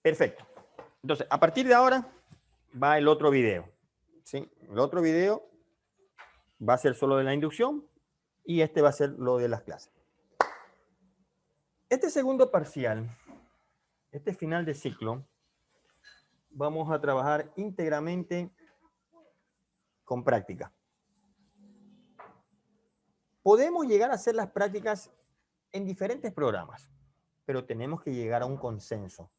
Perfecto. Entonces, a partir de ahora va el otro video. ¿Sí? El otro video va a ser solo de la inducción y este va a ser lo de las clases. Este segundo parcial, este final de ciclo, vamos a trabajar íntegramente con práctica. Podemos llegar a hacer las prácticas en diferentes programas, pero tenemos que llegar a un consenso.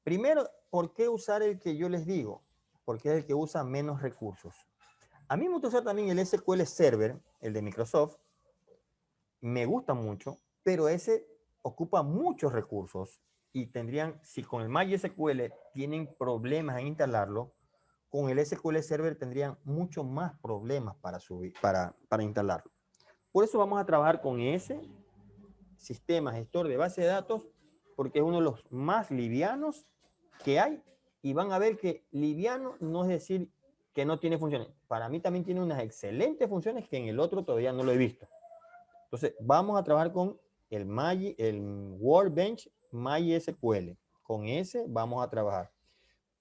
Primero, ¿por qué usar el que yo les digo? Porque es el que usa menos recursos. A mí me gusta usar también el SQL Server, el de Microsoft. Me gusta mucho, pero ese ocupa muchos recursos y tendrían, si con el MySQL tienen problemas en instalarlo, con el SQL Server tendrían mucho más problemas para instalarlo. Por eso vamos a trabajar con ese sistema gestor de base de datos, porque es uno de los más livianos que hay, y van a ver que liviano no es decir que no tiene funciones. Para mí también tiene unas excelentes funciones que en el otro todavía no lo he visto. Entonces, vamos a trabajar con el Workbench MySQL. Con ese vamos a trabajar.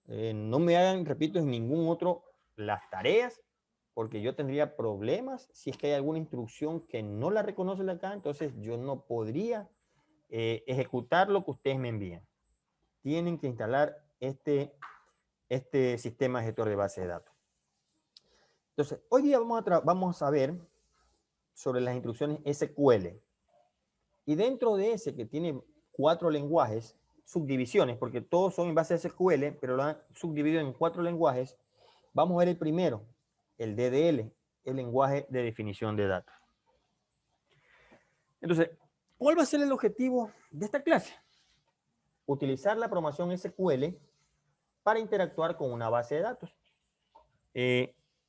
No me hagan, repito, en ningún otro las tareas, porque yo tendría problemas si es que hay alguna instrucción que no la reconoce de acá, entonces yo no podría ejecutar lo que ustedes me envían. Tienen que instalar este sistema gestor de base de datos. Entonces, hoy día vamos a ver sobre las instrucciones SQL. Y dentro de ese, que tiene 4 lenguajes, subdivisiones, porque todos son en base a SQL, pero lo han subdividido en 4 lenguajes, vamos a ver el primero, el DDL, el lenguaje de definición de datos. Entonces, ¿cuál va a ser el objetivo de esta clase? Utilizar la programación SQL para interactuar con una base de datos.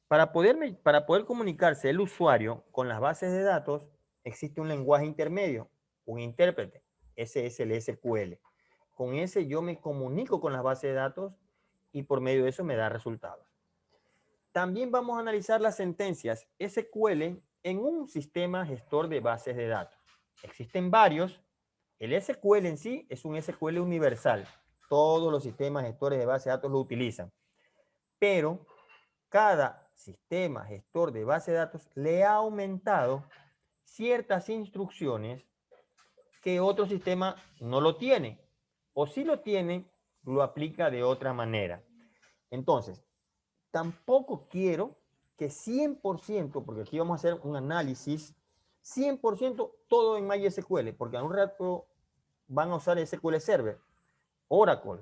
Para poder comunicarse el usuario con las bases de datos, existe un lenguaje intermedio, un intérprete. Ese es el SQL. Con ese yo me comunico con las bases de datos y por medio de eso me da resultados. También vamos a analizar las sentencias SQL en un sistema gestor de bases de datos. Existen varios. El SQL en sí es un SQL universal. Todos los sistemas gestores de bases de datos lo utilizan. Pero cada sistema gestor de base de datos le ha aumentado ciertas instrucciones que otro sistema no lo tiene. O si lo tiene, lo aplica de otra manera. Entonces, tampoco quiero que 100%, porque aquí vamos a hacer un análisis, 100% todo en MySQL, porque en un rato van a usar SQL Server, Oracle,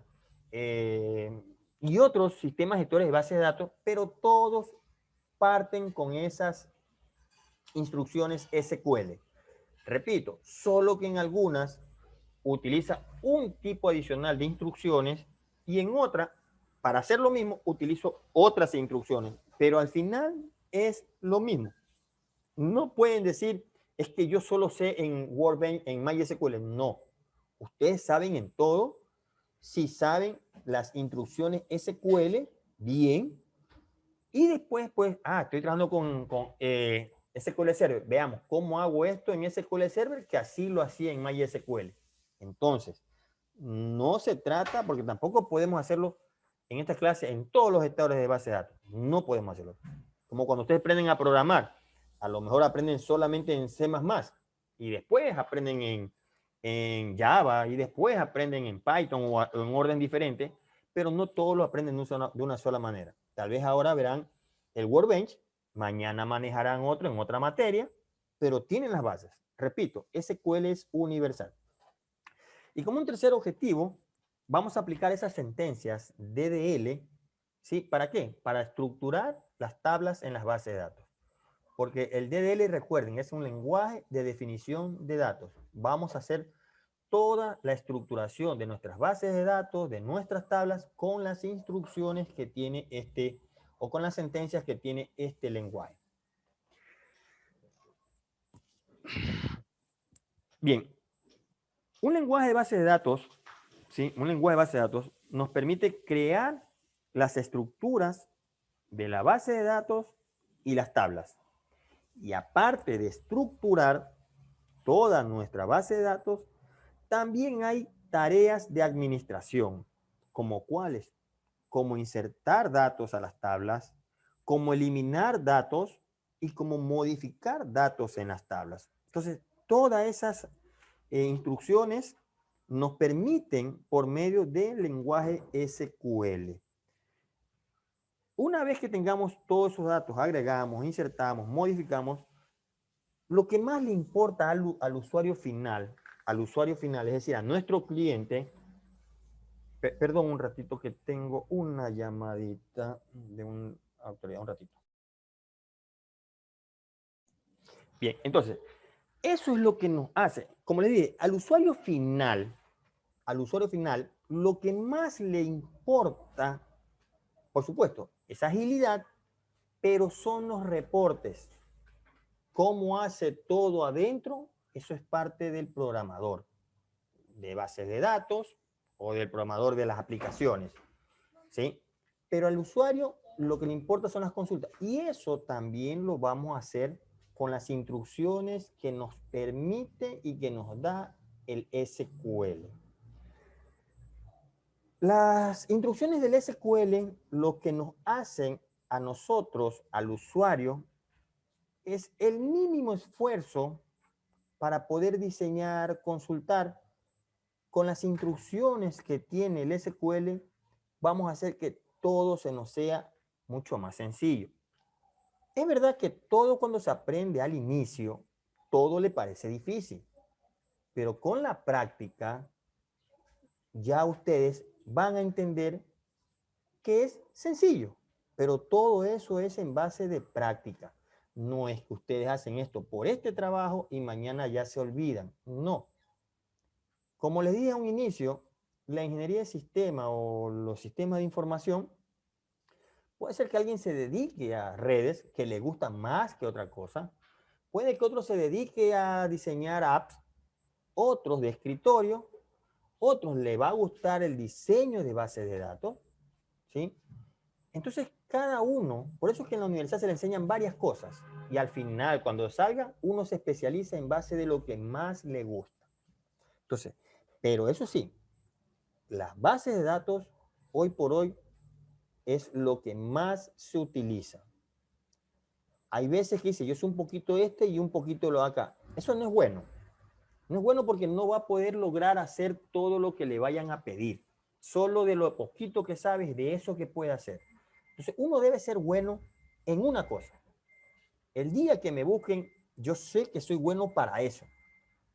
y otros sistemas gestores de base de datos, pero todos parten con esas instrucciones SQL. Repito, solo que en algunas utiliza un tipo adicional de instrucciones y en otra, para hacer lo mismo, utilizo otras instrucciones, pero al final es lo mismo. No pueden decir, es que yo solo sé en Workbench, en MySQL. No. Ustedes saben en todo, si saben las instrucciones SQL, bien, y después, pues, estoy trabajando con SQL Server. Veamos cómo hago esto en SQL Server, que así lo hacía en MySQL. Entonces, no se trata, porque tampoco podemos hacerlo en esta clase en todos los gestores de base de datos. No podemos hacerlo. Como cuando ustedes aprenden a programar, a lo mejor aprenden solamente en C++ y después aprenden en Java y después aprenden en Python o en orden diferente, pero no todos lo aprenden de una sola manera. Tal vez ahora verán el Workbench, mañana manejarán otro en otra materia, pero tienen las bases. Repito, SQL es universal. Y como un tercer objetivo, vamos a aplicar esas sentencias DDL, ¿sí? ¿Para qué? Para estructurar las tablas en las bases de datos. Porque el DDL, recuerden, es un lenguaje de definición de datos. Vamos a hacer toda la estructuración de nuestras bases de datos, de nuestras tablas, con las instrucciones que tiene o con las sentencias que tiene este lenguaje. Bien, un lenguaje de base de datos, ¿sí? Un lenguaje de base de datos nos permite crear las estructuras de la base de datos y las tablas. Y aparte de estructurar toda nuestra base de datos, también hay tareas de administración, como cuáles, como insertar datos a las tablas, como eliminar datos y como modificar datos en las tablas. Entonces, todas esas instrucciones nos permiten por medio del lenguaje SQL. Una vez que tengamos todos esos datos, agregamos, insertamos, modificamos, lo que más le importa al usuario final, es decir, a nuestro cliente. Perdón un ratito que tengo una llamadita de una autoridad, un ratito. Bien, entonces, eso es lo que nos hace, como les dije, al usuario final, lo que más le importa, por supuesto, es agilidad, pero son los reportes. ¿Cómo hace todo adentro? Eso es parte del programador de bases de datos o del programador de las aplicaciones, ¿sí? Pero al usuario lo que le importa son las consultas. Y eso también lo vamos a hacer con las instrucciones que nos permite y que nos da el SQL. Las instrucciones del SQL lo que nos hacen a nosotros, al usuario, es el mínimo esfuerzo para poder diseñar, consultar. Con las instrucciones que tiene el SQL, vamos a hacer que todo se nos sea mucho más sencillo. Es verdad que todo cuando se aprende al inicio, todo le parece difícil, pero con la práctica ya ustedes van a entender que es sencillo, pero todo eso es en base de práctica. No es que ustedes hacen esto por este trabajo y mañana ya se olvidan. No. Como les dije a un inicio, la ingeniería de sistema o los sistemas de información, puede ser que alguien se dedique a redes que le gustan más que otra cosa. Puede que otro se dedique a diseñar apps, otros de escritorio, otros le va a gustar el diseño de bases de datos, ¿sí? Entonces, cada uno, por eso es que en la universidad se le enseñan varias cosas y al final, cuando salga, uno se especializa en base de lo que más le gusta. Entonces, pero eso sí, las bases de datos hoy por hoy es lo que más se utiliza. Hay veces que dice, yo soy un poquito este y un poquito lo acá. Eso no es bueno. No es bueno porque no va a poder lograr hacer todo lo que le vayan a pedir. Solo de lo poquito que sabes, de eso que puede hacer. Entonces, uno debe ser bueno en una cosa. El día que me busquen, yo sé que soy bueno para eso.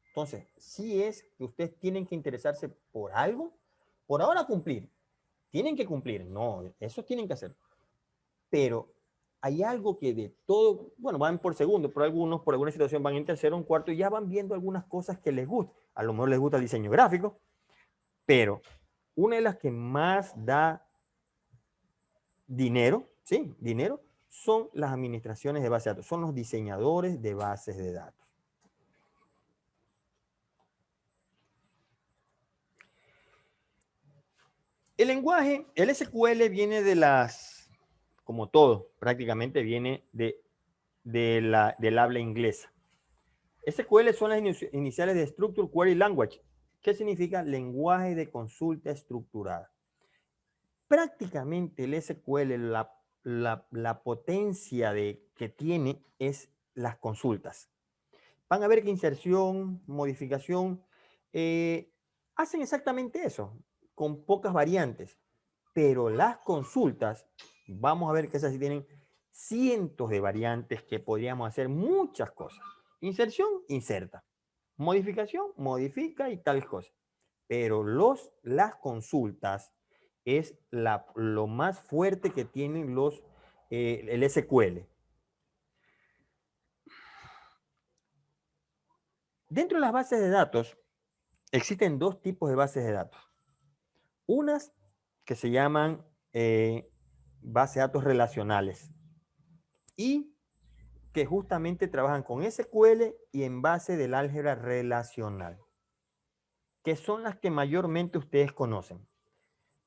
Entonces, sí es que ustedes tienen que interesarse por algo, por ahora cumplir. Tienen que cumplir, no, eso tienen que hacer. Pero hay algo que de todo, bueno, van por segundo, pero algunos por alguna situación van en tercero o en cuarto y ya van viendo algunas cosas que les gustan. A lo mejor les gusta el diseño gráfico, pero una de las que más da dinero, sí, dinero, son las administraciones de bases de datos, son los diseñadores de bases de datos. El lenguaje, el SQL viene de las, como todo, prácticamente viene del habla inglesa. SQL son las iniciales de Structured Query Language, que significa lenguaje de consulta estructurada. Prácticamente el SQL, la potencia que tiene es las consultas. Van a ver que inserción, modificación, hacen exactamente eso, con pocas variantes. Pero las consultas, vamos a ver que esas sí tienen cientos de variantes que podríamos hacer muchas cosas. Inserción, inserta. Modificación, modifica y tales cosas. Pero las consultas es lo más fuerte que tienen el SQL. Dentro de las bases de datos existen dos tipos de bases de datos. Unas que se llaman bases de datos relacionales y que justamente trabajan con SQL y en base del álgebra relacional, que son las que mayormente ustedes conocen.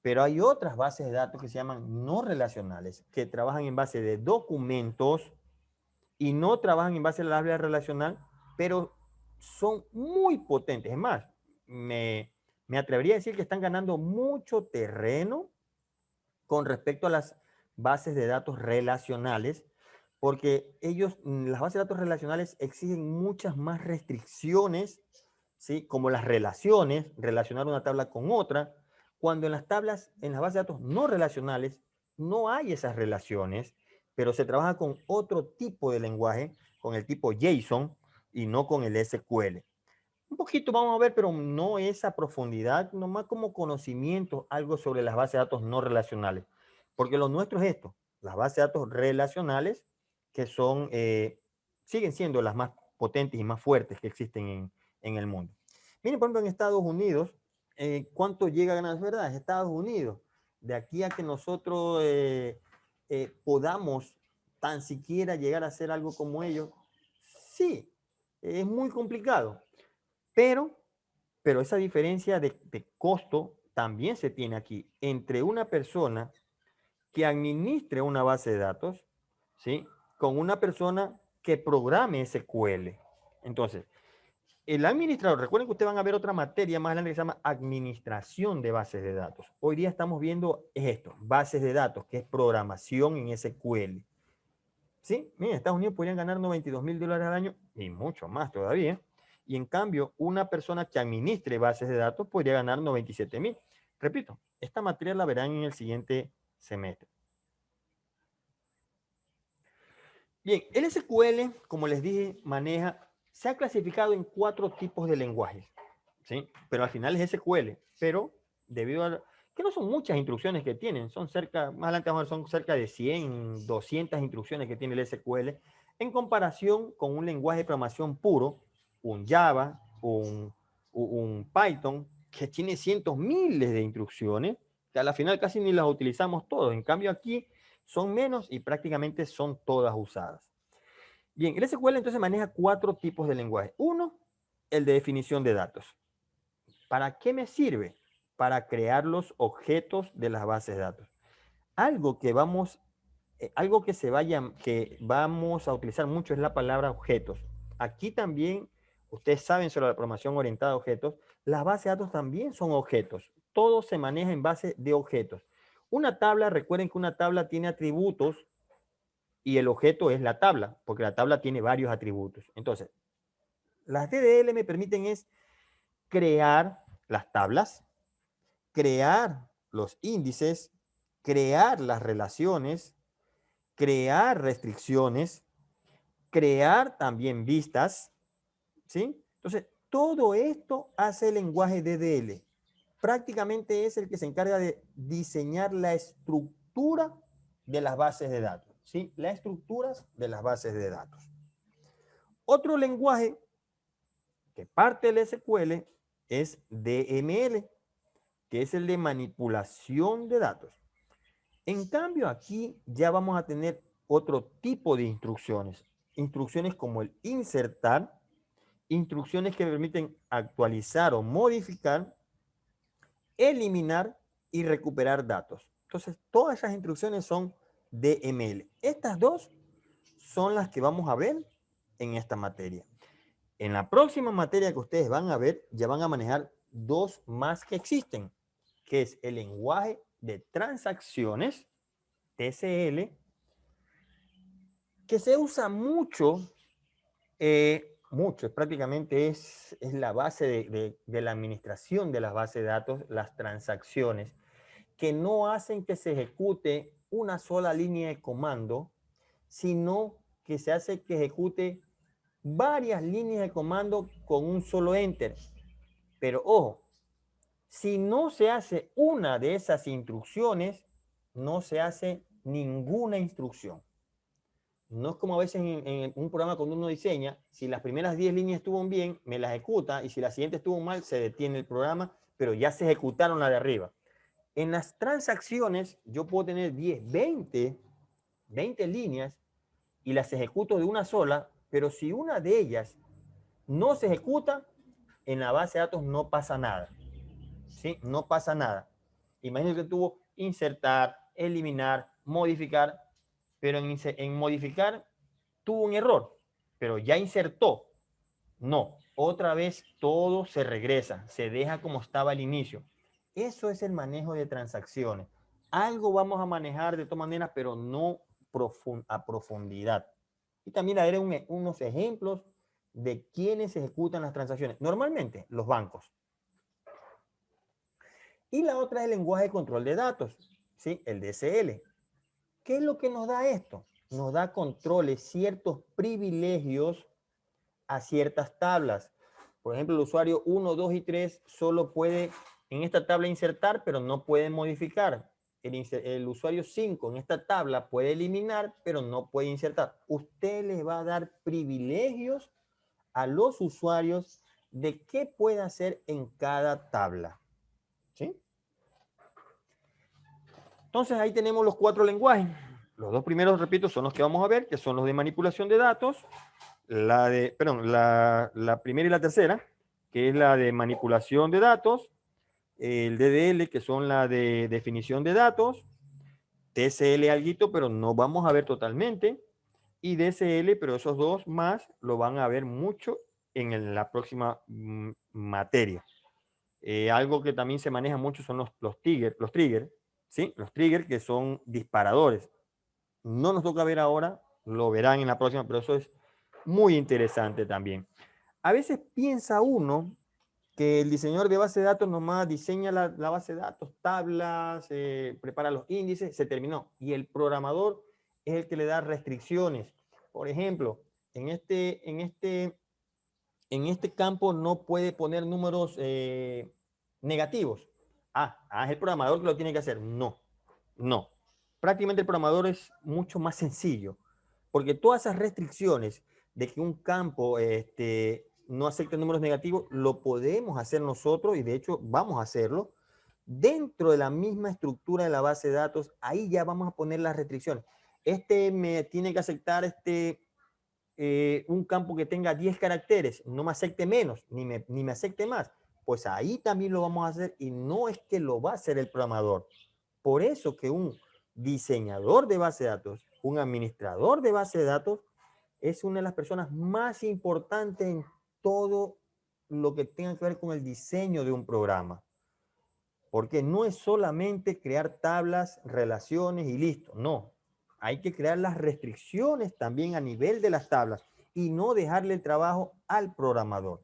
Pero hay otras bases de datos que se llaman no relacionales, que trabajan en base de documentos y no trabajan en base del álgebra relacional, pero son muy potentes. Es más, me me atrevería a decir que están ganando mucho terreno con respecto a las bases de datos relacionales, porque las bases de datos relacionales exigen muchas más restricciones, ¿sí? Como las relaciones, relacionar una tabla con otra, cuando en las tablas, en las bases de datos no relacionales, no hay esas relaciones, pero se trabaja con otro tipo de lenguaje, con el tipo JSON y no con el SQL. Un poquito vamos a ver, pero no esa profundidad, nomás como conocimiento, algo sobre las bases de datos no relacionales. Porque lo nuestro es esto, las bases de datos relacionales, que son, siguen siendo las más potentes y más fuertes que existen en el mundo. Miren, por ejemplo, en Estados Unidos, ¿cuánto llega a ganar? Es verdad, Estados Unidos, de aquí a que nosotros podamos tan siquiera llegar a hacer algo como ellos, sí, es muy complicado. Pero esa diferencia de costo también se tiene aquí entre una persona que administre una base de datos, ¿sí? Con una persona que programe SQL. Entonces, el administrador, recuerden que ustedes van a ver otra materia más adelante que se llama administración de bases de datos. Hoy día estamos viendo esto, bases de datos, que es programación en SQL. ¿Sí? Miren, Estados Unidos podrían ganar $92,000 al año y mucho más todavía. Y en cambio, una persona que administre bases de datos podría ganar 97,000. Repito, esta materia la verán en el siguiente semestre. Bien, el SQL, como les dije, se ha clasificado en 4 tipos de lenguajes, ¿sí? Pero al final es SQL, pero debido a que no son muchas instrucciones que tienen, más adelante vamos a ver, son cerca de 100, 200 instrucciones que tiene el SQL, en comparación con un lenguaje de programación puro, un Java, un Python, que tiene cientos, miles de instrucciones, que a la final casi ni las utilizamos todos. En cambio aquí son menos y prácticamente son todas usadas. Bien, el SQL entonces maneja 4 tipos de lenguaje. Uno, el de definición de datos. ¿Para qué me sirve? Para crear los objetos de las bases de datos. Algo que que vamos a utilizar mucho es la palabra objetos. Aquí también, ustedes saben sobre la programación orientada a objetos, las bases de datos también son objetos. Todo se maneja en base de objetos. Una tabla, recuerden que una tabla tiene atributos y el objeto es la tabla, porque la tabla tiene varios atributos. Entonces, las DDL me permiten es crear las tablas, crear los índices, crear las relaciones, crear restricciones, crear también vistas, ¿sí? Entonces, todo esto hace el lenguaje DDL. Prácticamente es el que se encarga de diseñar la estructura de las bases de datos, ¿sí? Las estructuras de las bases de datos. Otro lenguaje que parte del SQL es DML, que es el de manipulación de datos. En cambio, aquí ya vamos a tener otro tipo de instrucciones. Instrucciones como el insertar, instrucciones que permiten actualizar o modificar, eliminar y recuperar datos. Entonces, todas esas instrucciones son DML. Estas dos son las que vamos a ver en esta materia. En la próxima materia que ustedes van a ver, ya van a manejar 2 más que existen, que es el lenguaje de transacciones, TCL, que se usa mucho, prácticamente es la base de la administración de las bases de datos, las transacciones, que no hacen que se ejecute una sola línea de comando, sino que se hace que ejecute varias líneas de comando con un solo enter. Pero ojo, si no se hace una de esas instrucciones, no se hace ninguna instrucción. No es como a veces en un programa cuando uno diseña, si las primeras 10 líneas estuvieron bien, me las ejecuta, y si la siguiente estuvo mal, se detiene el programa, pero ya se ejecutaron la de arriba. En las transacciones, yo puedo tener 10, 20 líneas y las ejecuto de una sola, pero si una de ellas no se ejecuta, en la base de datos no pasa nada. ¿Sí? No pasa nada. Imagínense que tuvo insertar, eliminar, modificar, pero en modificar tuvo un error, pero ya insertó. No. otra vez todo se regresa, se deja como estaba al inicio. Eso es el manejo de transacciones. Algo vamos a manejar de todas maneras, pero no a profundidad. Y también daré unos ejemplos de quiénes ejecutan las transacciones. Normalmente, los bancos. Y la otra es el lenguaje de control de datos, ¿sí? El DSL. ¿Qué es lo que nos da esto? Nos da controles, ciertos privilegios a ciertas tablas. Por ejemplo, el usuario 1, 2 y 3 solo puede en esta tabla insertar, pero no puede modificar. El usuario 5 en esta tabla puede eliminar, pero no puede insertar. Usted les va a dar privilegios a los usuarios de qué puede hacer en cada tabla. ¿Sí? Entonces ahí tenemos los 4 lenguajes. Los 2 primeros, repito, son los que vamos a ver, que son los de manipulación de datos. La primera y la tercera, que es la de manipulación de datos. El DDL, que son la de definición de datos. TSL alguito, pero no vamos a ver totalmente. Y DSL, pero esos dos más lo van a ver mucho en la próxima materia. Algo que también se maneja mucho son los triggers, ¿sí? Los triggers que son disparadores. No nos toca ver ahora, lo verán en la próxima, pero eso es muy interesante también. A veces piensa uno que el diseñador de base de datos nomás diseña la base de datos, tablas, prepara los índices, se terminó. Y el programador es el que le da restricciones. Por ejemplo, en este campo no puede poner números negativos. Es el programador que lo tiene que hacer. No, no. Prácticamente el programador es mucho más sencillo, porque todas esas restricciones de que un campo no acepte números negativos, lo podemos hacer nosotros y de hecho vamos a hacerlo. Dentro de la misma estructura de la base de datos, ahí ya vamos a poner las restricciones. Me tiene que aceptar un campo que tenga 10 caracteres, no me acepte menos, ni me acepte más. Pues ahí también lo vamos a hacer y no es que lo va a hacer el programador. Por eso que un diseñador de base de datos, un administrador de base de datos, es una de las personas más importantes en todo lo que tenga que ver con el diseño de un programa. Porque no es solamente crear tablas, relaciones y listo. No, hay que crear las restricciones también a nivel de las tablas y no dejarle el trabajo al programador.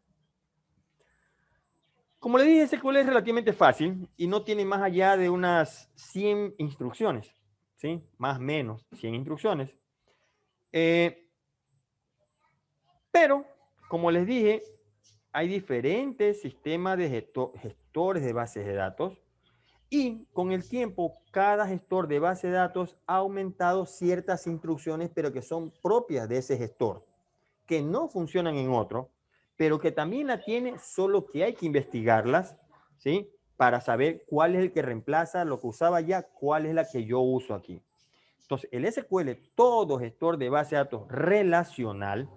Como le dije, SQL es relativamente fácil y no tiene más allá de unas 100 instrucciones, ¿sí? Más o menos 100 instrucciones. Pero, como les dije, hay diferentes sistemas de gestores de bases de datos y con el tiempo cada gestor de base de datos ha aumentado ciertas instrucciones, pero que son propias de ese gestor, que no funcionan en otro, pero que también la tiene, solo que hay que investigarlas, ¿sí? Para saber cuál es el que reemplaza lo que usaba ya, cuál es la que yo uso aquí. Entonces, el SQL, todo gestor de base de datos relacional,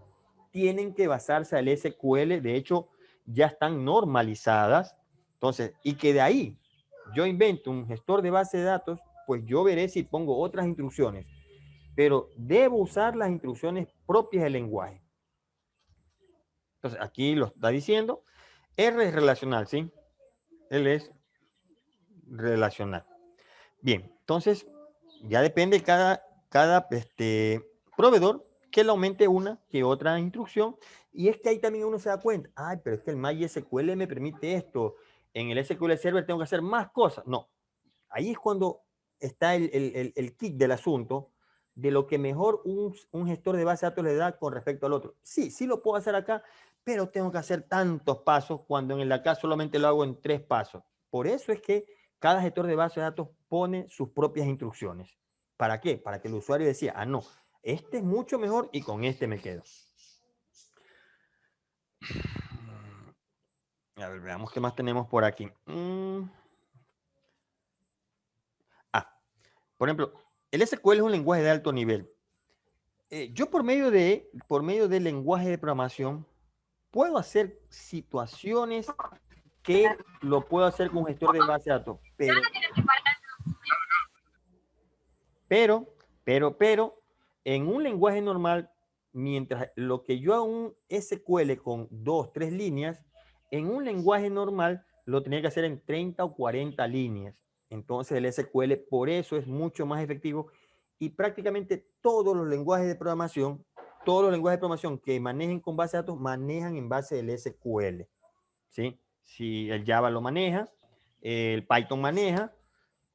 tienen que basarse al SQL, de hecho, ya están normalizadas. Entonces, y que de ahí yo invento un gestor de base de datos, pues yo veré si pongo otras instrucciones, pero debo usar las instrucciones propias del lenguaje. Entonces, aquí lo está diciendo. R es relacional, ¿sí? L es relacional. Bien, entonces, ya depende cada proveedor que le aumente una que otra instrucción. Y es que ahí también uno se da cuenta, pero es que el MySQL me permite esto. En el SQL Server tengo que hacer más cosas. No, ahí es cuando está el kick del asunto de lo que mejor un gestor de base de datos le da con respecto al otro. Sí, sí lo puedo hacer acá, pero tengo que hacer tantos pasos cuando en el acá solamente lo hago en 3 pasos. Por eso es que cada gestor de base de datos pone sus propias instrucciones. ¿Para qué? Para que el usuario decía, no, este es mucho mejor y con este me quedo. A ver, veamos qué más tenemos por aquí. Por ejemplo, el SQL es un lenguaje de alto nivel. Yo por medio del lenguaje de programación puedo hacer situaciones que lo puedo hacer con un gestor de base de datos, pero en un lenguaje normal mientras lo que yo hago un SQL con 2, 3 líneas, en un lenguaje normal lo tenía que hacer en 30 o 40 líneas. Entonces el SQL por eso es mucho más efectivo y prácticamente todos los lenguajes de programación que manejen con base de datos manejan en base del SQL. ¿Sí? Si el Java lo maneja, el Python maneja,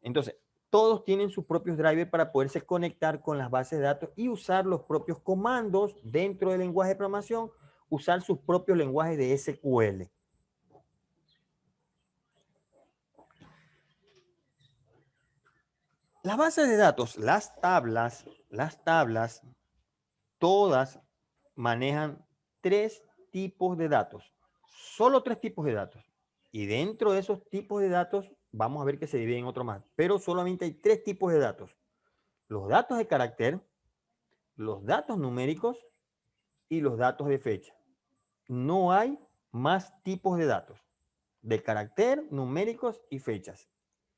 entonces todos tienen sus propios drivers para poderse conectar con las bases de datos y usar los propios comandos dentro del lenguaje de programación, usar sus propios lenguajes de SQL. Las bases de datos, las tablas, todas manejan 3 tipos de datos. Solo 3 tipos de datos. Y dentro de esos tipos de datos, vamos a ver que se dividen en otro más. Pero solamente hay 3 tipos de datos. Los datos de carácter, los datos numéricos y los datos de fecha. No hay más tipos de datos. De carácter, numéricos y fechas.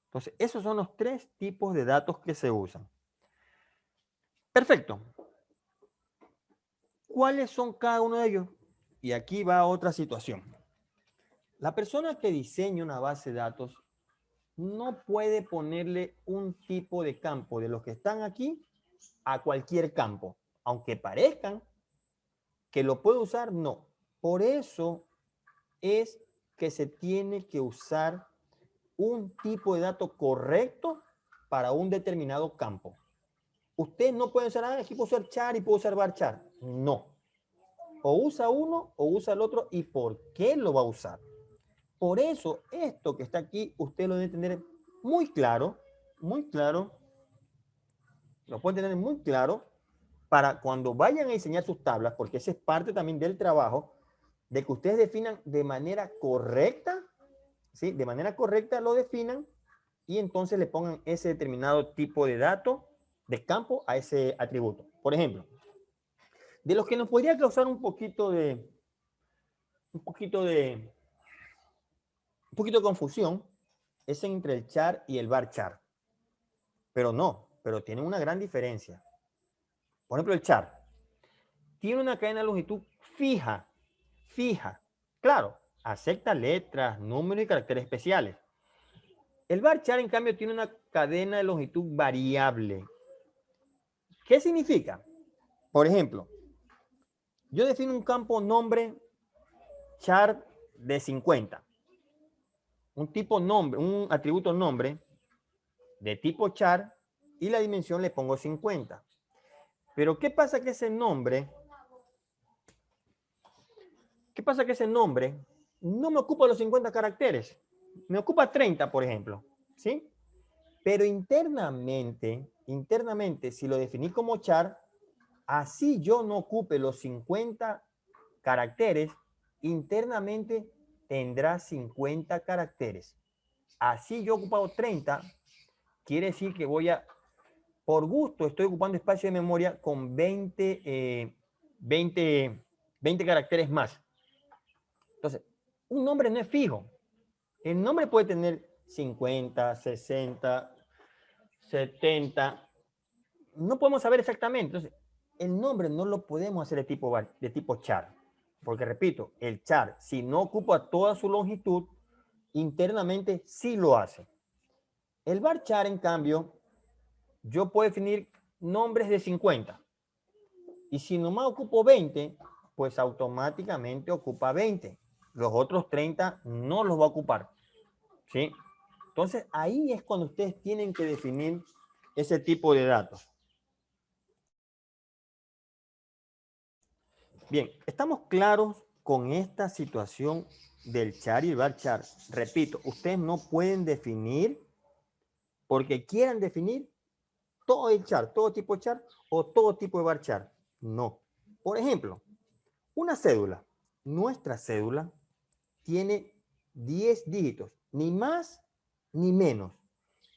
Entonces, esos son los 3 tipos de datos que se usan. Perfecto. ¿Cuáles son cada uno de ellos? Y aquí va otra situación. La persona que diseña una base de datos no puede ponerle un tipo de campo de los que están aquí a cualquier campo. Aunque parezcan que lo puede usar, no. Por eso es que se tiene que usar un tipo de dato correcto para un determinado campo. Usted no puede usar, aquí puedo usar char y puedo usar varchar. No. O usa uno o usa el otro. ¿Y por qué lo va a usar? Por eso, esto que está aquí, usted lo debe tener muy claro, lo pueden tener muy claro para cuando vayan a diseñar sus tablas, porque esa es parte también del trabajo, de que ustedes definan de manera correcta, ¿sí? De manera correcta lo definan y entonces le pongan ese determinado tipo de dato de campo a ese atributo. Por ejemplo, de los que nos podría causar un poquito de confusión es entre el char y el varchar. Pero tiene una gran diferencia. Por ejemplo, el char tiene una cadena de longitud fija. Claro, acepta letras, números y caracteres especiales. El varchar, en cambio, tiene una cadena de longitud variable. ¿Qué significa? Por ejemplo, yo defino un campo nombre char de 50. Un tipo nombre, un atributo nombre de tipo char y la dimensión le pongo 50. Pero ¿qué pasa que ese nombre no me ocupa los 50 caracteres? Me ocupa 30, por ejemplo. ¿Sí? Pero internamente, si lo definí como char, así yo no ocupe los 50 caracteres, internamente tendrá 50 caracteres. Así yo he ocupado 30, quiere decir que por gusto, estoy ocupando espacio de memoria con 20 caracteres más. Entonces, un nombre no es fijo. El nombre puede tener 50, 60, 70. No podemos saber exactamente. Entonces, el nombre no lo podemos hacer de tipo char. Porque, repito, el char, si no ocupa toda su longitud, internamente sí lo hace. El varchar, en cambio, yo puedo definir nombres de 50. Y si nomás ocupo 20, pues automáticamente ocupa 20. Los otros 30 no los va a ocupar. ¿Sí? Entonces, ahí es cuando ustedes tienen que definir ese tipo de datos. Bien, estamos claros con esta situación del char y el varchar. Repito, ustedes no pueden definir porque quieran definir todo el char, todo tipo de char o todo tipo de varchar. No. Por ejemplo, una cédula. Nuestra cédula tiene 10 dígitos, ni más ni menos.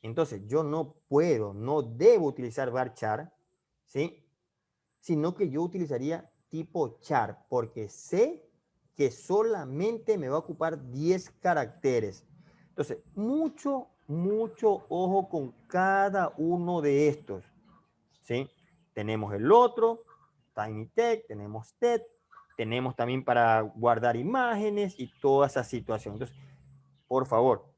Entonces, yo no puedo, no debo utilizar varchar, ¿sí? Sino que yo utilizaría tipo char, porque sé que solamente me va a ocupar 10 caracteres. Entonces, mucho ojo con cada uno de estos, ¿sí? Tenemos el otro, Tiny Text, tenemos TED, tenemos también para guardar imágenes y toda esa situación. Entonces, por favor,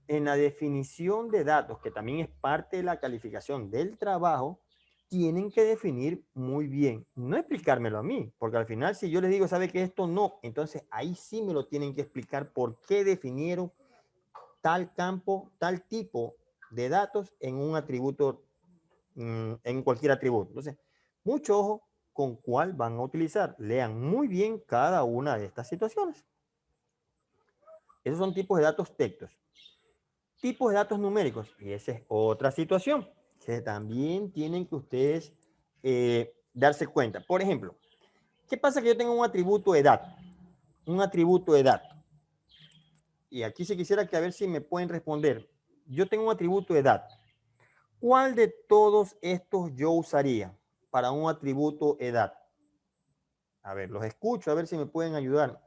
en la definición de datos, que también es parte de la calificación del trabajo, tienen que definir muy bien, no explicármelo a mí, porque al final si yo les digo, ¿sabe que esto no? Entonces ahí sí me lo tienen que explicar por qué definieron tal campo, tal tipo de datos en un atributo, en cualquier atributo. Entonces, mucho ojo con cuál van a utilizar. Lean muy bien cada una de estas situaciones. Esos son tipos de datos textos. Tipos de datos numéricos, y esa es otra situación que también tienen que ustedes darse cuenta. Por ejemplo, ¿qué pasa que yo tengo un atributo edad? Un atributo edad. Y aquí se quisiera que a ver si me pueden responder. Yo tengo un atributo edad. ¿Cuál de todos estos yo usaría para un atributo edad? A ver, los escucho, a ver si me pueden ayudar.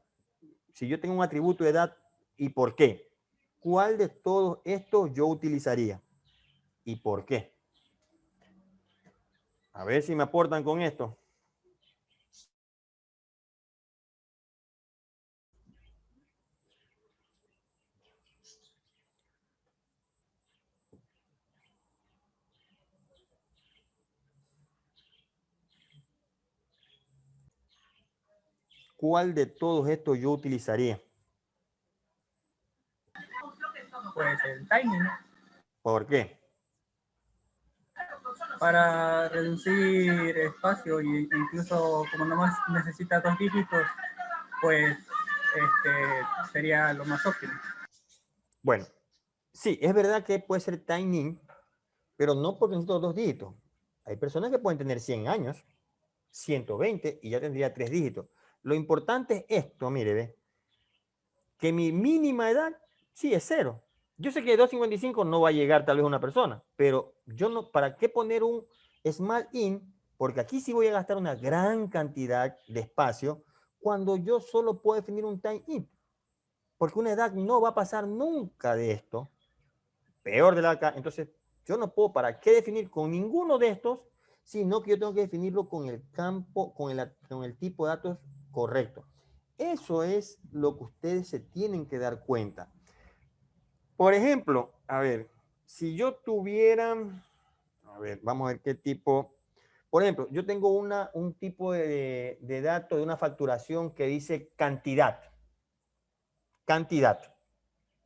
Si yo tengo un atributo edad, ¿y por qué? ¿Cuál de todos estos yo utilizaría? ¿Y por qué? A ver si me aportan con esto. ¿Cuál de todos estos yo utilizaría? Pues el timing, ¿Por qué? para reducir espacio y incluso como nomás necesita 2 dígitos, pues sería lo más óptimo. Bueno, sí, es verdad que puede ser timing, pero no porque necesito 2 dígitos. Hay personas que pueden tener 100 años, 120 y ya tendría 3 dígitos. Lo importante es esto, mire, ve, que mi mínima edad sí es 0. Yo sé que 255 no va a llegar tal vez una persona, pero yo no, ¿para qué poner un small int? Porque aquí sí voy a gastar una gran cantidad de espacio cuando yo solo puedo definir un time int. Porque una edad no va a pasar nunca de esto. Peor de la acá. Entonces, yo no puedo para qué definir con ninguno de estos, sino que yo tengo que definirlo con el campo, con el tipo de datos correcto. Eso es lo que ustedes se tienen que dar cuenta. Por ejemplo, a ver, si yo tuviera, a ver, vamos a ver qué tipo. Por ejemplo, yo tengo un tipo de dato de una facturación que dice cantidad. Cantidad.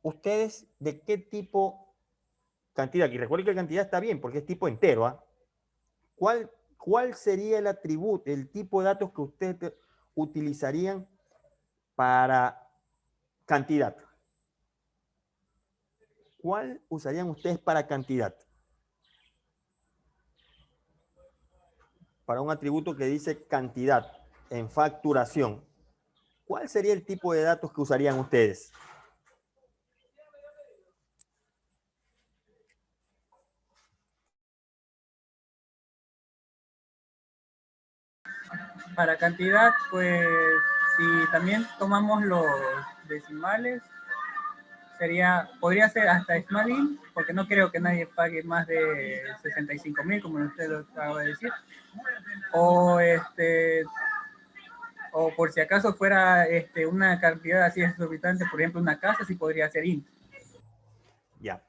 ¿Ustedes de qué tipo cantidad? Y recuerden que la cantidad está bien porque es tipo entero. ¿Ah? ¿Cuál sería el atributo, el tipo de datos que ustedes utilizarían para cantidad? ¿Cuál usarían ustedes para cantidad? Para un atributo que dice cantidad en facturación. ¿Cuál sería el tipo de datos que usarían ustedes? Para cantidad, pues si también tomamos los decimales, podría ser hasta Smalling, porque no creo que nadie pague más de 65.000, como usted lo acaba de decir. O o por si acaso fuera una cantidad así exorbitante, por ejemplo, una casa, sí podría ser int. Ya.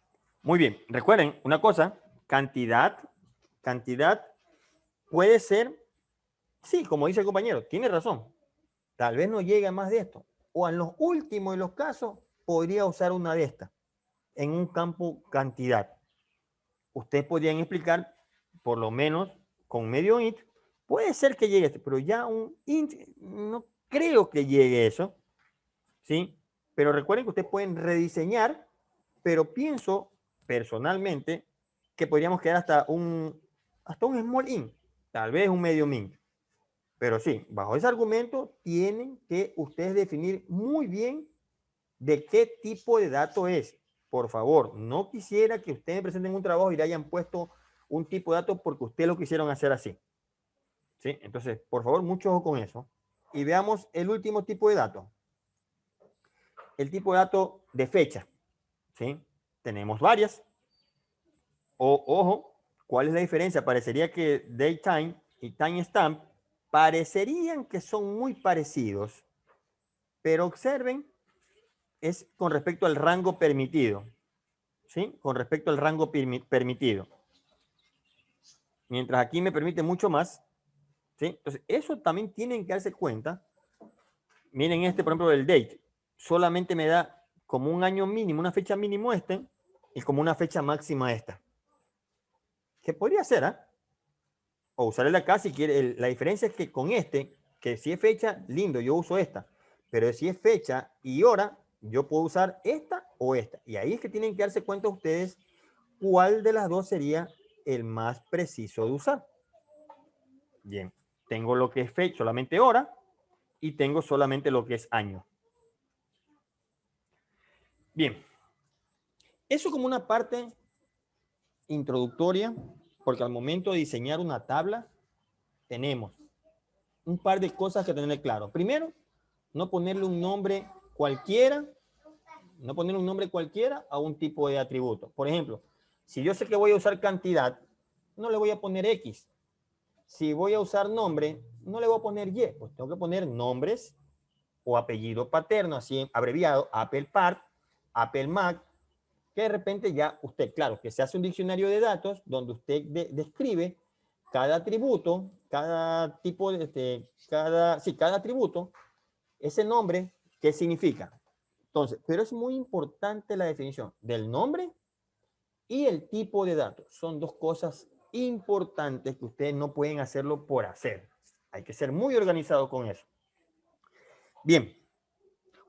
Muy bien. Recuerden una cosa, cantidad puede ser, sí, como dice el compañero, tiene razón. Tal vez no llegue a más de esto. O en los últimos de los casos, podría usar una de estas en un campo cantidad. Ustedes podrían explicar, por lo menos con medio int, puede ser que llegue, pero ya un int no creo que llegue eso, ¿sí? Pero recuerden que ustedes pueden rediseñar, pero pienso personalmente que podríamos quedar hasta un small int, tal vez un medio mint. Pero sí, bajo ese argumento tienen que ustedes definir muy bien de qué tipo de dato es. Por favor, no quisiera que ustedes presenten un trabajo y le hayan puesto un tipo de dato porque ustedes lo quisieron hacer así. ¿Sí? Entonces, por favor, mucho ojo con eso. Y veamos el último tipo de dato. El tipo de dato de fecha. ¿Sí? Tenemos varias. Ojo, ¿cuál es la diferencia? Parecería que datetime y timestamp parecerían que son muy parecidos, pero observen, es con respecto al rango permitido, ¿sí? Con respecto al rango permitido. Mientras aquí me permite mucho más, ¿sí? Entonces, eso también tienen que darse cuenta. Miren este, por ejemplo, del date. Solamente me da como un año mínimo, una fecha mínimo y como una fecha máxima esta. ¿Qué podría ser, ¿ah? O usar el acá si quiere. La diferencia es que con este, que si es fecha, lindo, yo uso esta. Pero si es fecha y hora, yo puedo usar esta o esta. Y ahí es que tienen que darse cuenta ustedes cuál de las dos sería el más preciso de usar. Bien, tengo lo que es fecha, solamente hora, y tengo solamente lo que es año. Bien, eso como una parte introductoria, porque al momento de diseñar una tabla, tenemos un par de cosas que tener claro. Primero, no ponerle un nombre cualquiera, a un tipo de atributo. Por ejemplo, si yo sé que voy a usar cantidad, no le voy a poner X. Si voy a usar nombre, no le voy a poner Y, pues tengo que poner nombres o apellido paterno, así abreviado, Apple Park, Apple Mac, que de repente ya usted, claro, que se hace un diccionario de datos donde usted describe cada atributo, cada tipo de, cada atributo, ese nombre, ¿qué significa? Entonces, pero es muy importante la definición del nombre y el tipo de datos. Son dos cosas importantes que ustedes no pueden hacerlo por hacer. Hay que ser muy organizado con eso. Bien,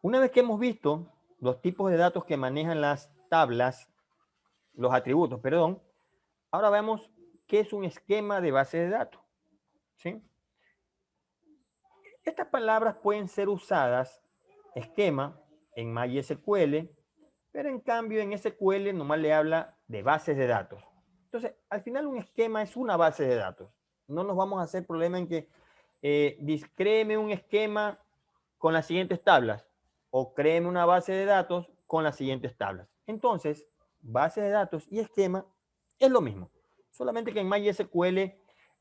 una vez que hemos visto los tipos de datos que manejan las tablas, los atributos, perdón, ahora vemos qué es un esquema de base de datos. ¿Sí? Estas palabras pueden ser usadas, esquema, en MySQL, pero en cambio en SQL nomás le habla de bases de datos. Entonces, al final un esquema es una base de datos. No nos vamos a hacer problema en que créeme un esquema con las siguientes tablas o créeme una base de datos con las siguientes tablas. Entonces, base de datos y esquema es lo mismo. Solamente que en MySQL,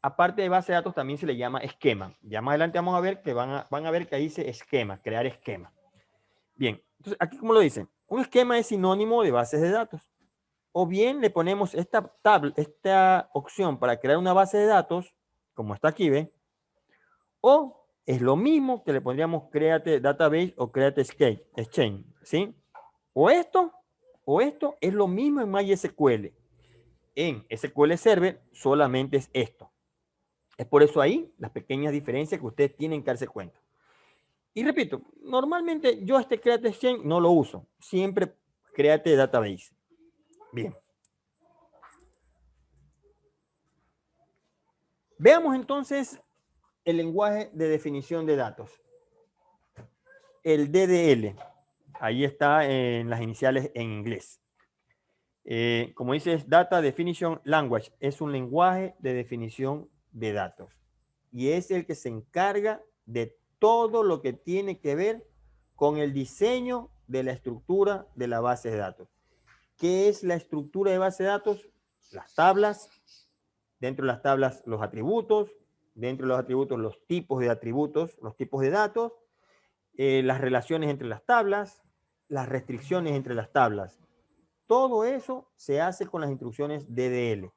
aparte de base de datos, también se le llama esquema. Ya más adelante vamos a ver que van a ver que ahí dice esquema, crear esquema. Bien, entonces aquí como lo dicen, un esquema es sinónimo de bases de datos. O bien le ponemos esta opción para crear una base de datos, como está aquí, ¿ve? O es lo mismo que le pondríamos create database o create exchange, ¿sí? O esto es lo mismo en MySQL. En SQL Server solamente es esto. Es por eso ahí las pequeñas diferencias que ustedes tienen que darse cuenta. Y repito, normalmente yo este Create Exchange no lo uso. Siempre Create Database. Bien. Veamos entonces el lenguaje de definición de datos. El DDL. Ahí está en las iniciales en inglés. Como dice, es Data Definition Language. Es un lenguaje de definición de datos. Y es el que se encarga de todo lo que tiene que ver con el diseño de la estructura de la base de datos. ¿Qué es la estructura de base de datos? Las tablas, dentro de las tablas los atributos, dentro de los atributos los tipos de atributos, los tipos de datos, las relaciones entre las tablas, las restricciones entre las tablas. Todo eso se hace con las instrucciones DDL.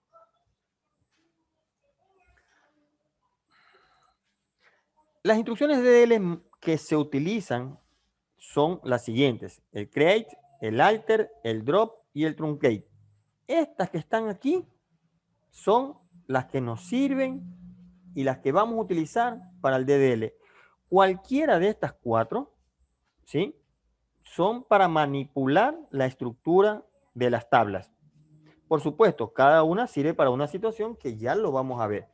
Las instrucciones DDL que se utilizan son las siguientes: el create, el alter, el drop y el truncate. Estas que están aquí son las que nos sirven y las que vamos a utilizar para el DDL. Cualquiera de estas cuatro, ¿sí?, son para manipular la estructura de las tablas. Por supuesto, cada una sirve para una situación que ya lo vamos a ver.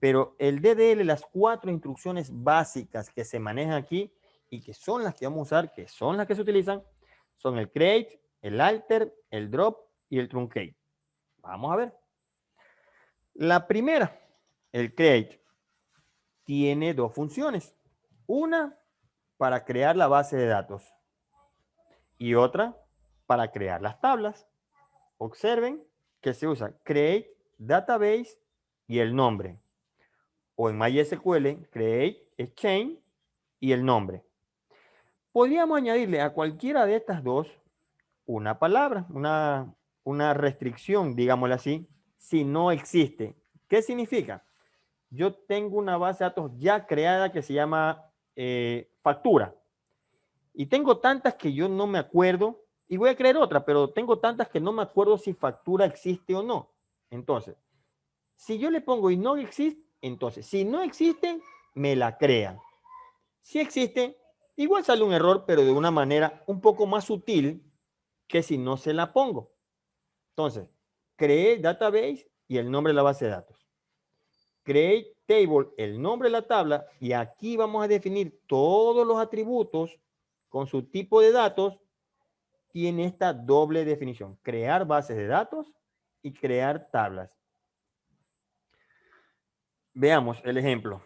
Pero el DDL, las cuatro instrucciones básicas que se manejan aquí y que son las que vamos a usar, que son las que se utilizan, son el create, el alter, el drop y el truncate. Vamos a ver. La primera, el create, tiene dos funciones. Una para crear la base de datos y otra para crear las tablas. Observen que se usa create, database y el nombre. o en MySQL, create, exchange y el nombre. Podríamos añadirle a cualquiera de estas dos una palabra, una restricción, digámoslo así, si no existe. ¿Qué significa? Yo tengo una base de datos ya creada que se llama factura. Y tengo tantas que yo no me acuerdo, y voy a crear otra, pero tengo tantas que no me acuerdo si factura existe o no. Entonces, si yo le pongo y no existe, entonces, si no existe, me la crean. Si existe, igual sale un error, pero de una manera un poco más sutil que si no se la pongo. Entonces, creé database y el nombre de la base de datos. Create table, el nombre de la tabla, y aquí vamos a definir todos los atributos con su tipo de datos. Tiene esta doble definición: crear bases de datos y crear tablas. Veamos el ejemplo.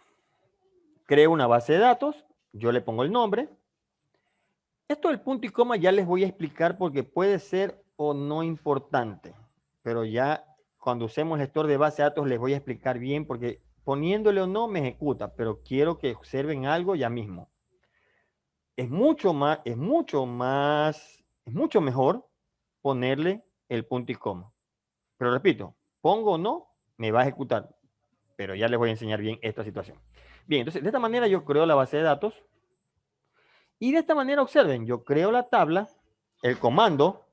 Creo una base de datos, yo le pongo el nombre. Esto del punto y coma ya les voy a explicar porque puede ser o no importante, pero ya cuando usemos el gestor de base de datos les voy a explicar bien, porque poniéndole o no me ejecuta, pero quiero que observen algo ya mismo. Es mucho mejor ponerle el punto y coma. Pero repito, pongo o no, me va a ejecutar, pero ya les voy a enseñar bien esta situación. Bien, entonces de esta manera yo creo la base de datos. Y de esta manera, observen, yo creo la tabla, el comando,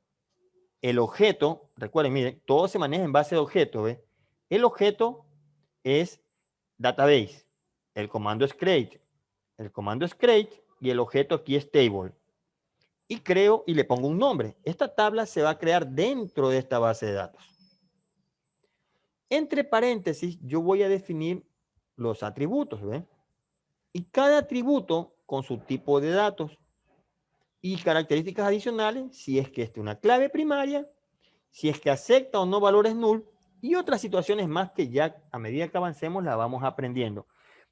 el objeto. Recuerden, miren, todo se maneja en base de objeto. ¿Ve? El objeto es database. El comando es create. El comando es create y el objeto aquí es table. Y creo y le pongo un nombre. Esta tabla se va a crear dentro de esta base de datos. Entre paréntesis, yo voy a definir los atributos. ¿Ve? Y cada atributo con su tipo de datos. Y características adicionales, si es que es una clave primaria, si es que acepta o no valores null, y otras situaciones más que ya a medida que avancemos la vamos aprendiendo.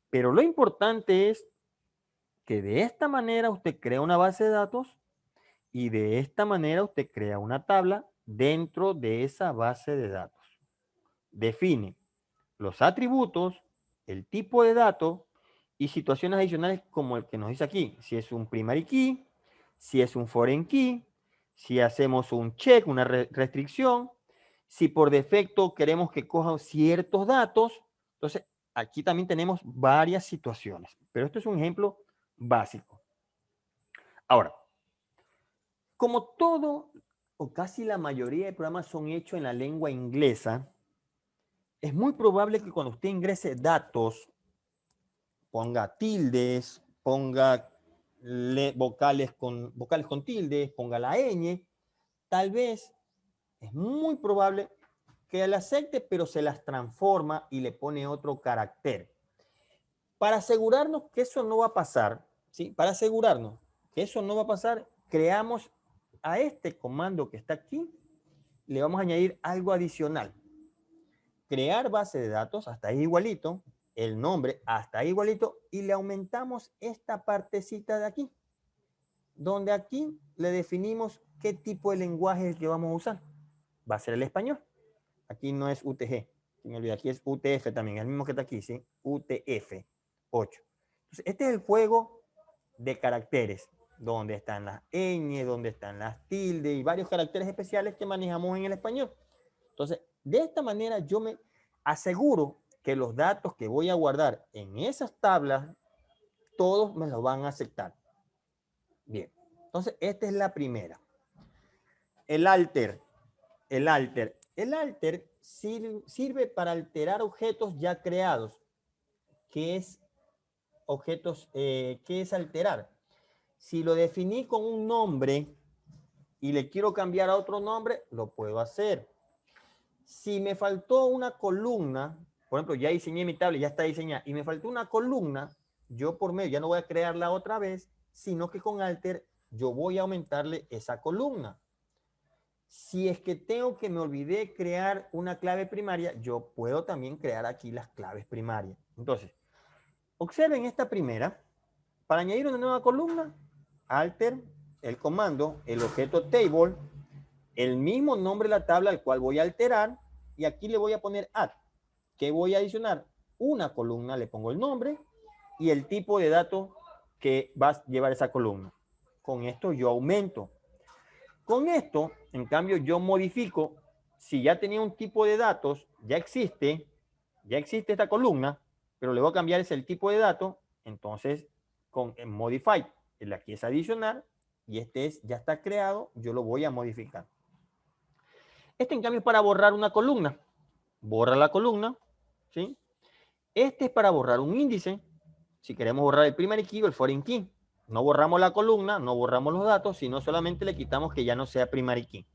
Pero lo importante es que de esta manera usted crea una base de datos y de esta manera usted crea una tabla dentro de esa base de datos. Define los atributos, el tipo de dato y situaciones adicionales como el que nos dice aquí, si es un primary key, si es un foreign key, si hacemos un check, una restricción, si por defecto queremos que coja ciertos datos. Entonces, aquí también tenemos varias situaciones, pero esto es un ejemplo básico. Ahora, como todo o casi la mayoría de programas son hechos en la lengua inglesa, es muy probable que cuando usted ingrese datos, ponga tildes, ponga vocales con tildes, ponga la ñ, tal vez es muy probable que la acepte, pero se las transforma y le pone otro carácter. Para asegurarnos que eso no va a pasar, ¿sí? Para asegurarnos que eso no va a pasar, creamos a este comando que está aquí, le vamos a añadir algo adicional. Crear base de datos, hasta ahí igualito, el nombre hasta ahí igualito, y le aumentamos esta partecita de aquí, donde aquí le definimos qué tipo de lenguaje es el que vamos a usar. Va a ser el español. Aquí no es UTG, me olvidé, aquí es UTF también, el mismo que está aquí, ¿sí? UTF 8. Entonces, este es el juego de caracteres, donde están las ñ, donde están las tildes y varios caracteres especiales que manejamos en el español. Entonces, de esta manera yo me aseguro que los datos que voy a guardar en esas tablas, todos me los van a aceptar. Bien, entonces esta es la primera. El alter. El alter. El alter sirve para alterar objetos ya creados. ¿Qué es objetos? ¿Qué es alterar? Si lo definí con un nombre y le quiero cambiar a otro nombre, lo puedo hacer. Si me faltó una columna, por ejemplo, ya diseñé mi tabla, ya está diseñada, y me faltó una columna, yo por medio ya no voy a crearla otra vez, sino que con alter yo voy a aumentarle esa columna. Si es que tengo que me olvidé crear una clave primaria, yo puedo también crear aquí las claves primarias. Entonces, observen esta primera. Para añadir una nueva columna, alter, el comando, el objeto table, el mismo nombre de la tabla al cual voy a alterar, y aquí le voy a poner add. ¿Qué voy a adicionar? una columna, le pongo el nombre y el tipo de datos que va a llevar esa columna. Con esto yo aumento. Con esto, en cambio, yo modifico. Si ya tenía un tipo de datos, ya existe esta columna, pero le voy a cambiar ese el tipo de datos, entonces con modify, el aquí es adicionar y ya está creado, yo lo voy a modificar. Este en cambio es para borrar una columna. Borra la columna, ¿sí? Este es para borrar un índice. Si queremos borrar el primary key o el foreign key. No borramos la columna, no borramos los datos, sino solamente le quitamos que ya no sea primary key.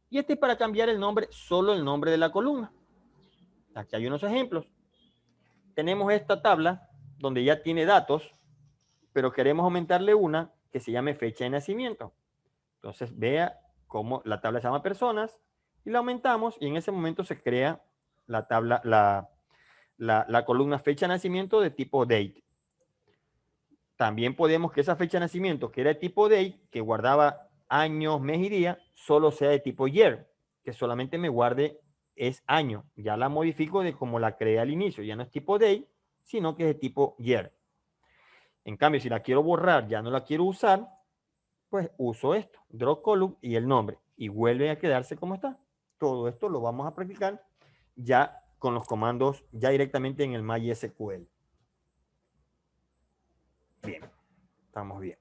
Y este es para cambiar el nombre, solo el nombre de la columna. Aquí hay unos ejemplos. Tenemos esta tabla donde ya tiene datos, pero queremos aumentarle una que se llame fecha de nacimiento. Entonces vea cómo la tabla se llama personas y la aumentamos y en ese momento se crea la tabla, la columna fecha de nacimiento de tipo date. También podemos que esa fecha de nacimiento que era de tipo date, que guardaba años, mes y día, solo sea de tipo year, que solamente me guarde es año. Ya la modifico de como la creé al inicio. Ya no es tipo date, sino que es de tipo year. En cambio, si la quiero borrar, ya no la quiero usar, pues uso esto, draw column y el nombre. Y vuelve a quedarse como está. Todo esto lo vamos a practicar ya con los comandos ya directamente en el MySQL. Bien, estamos bien.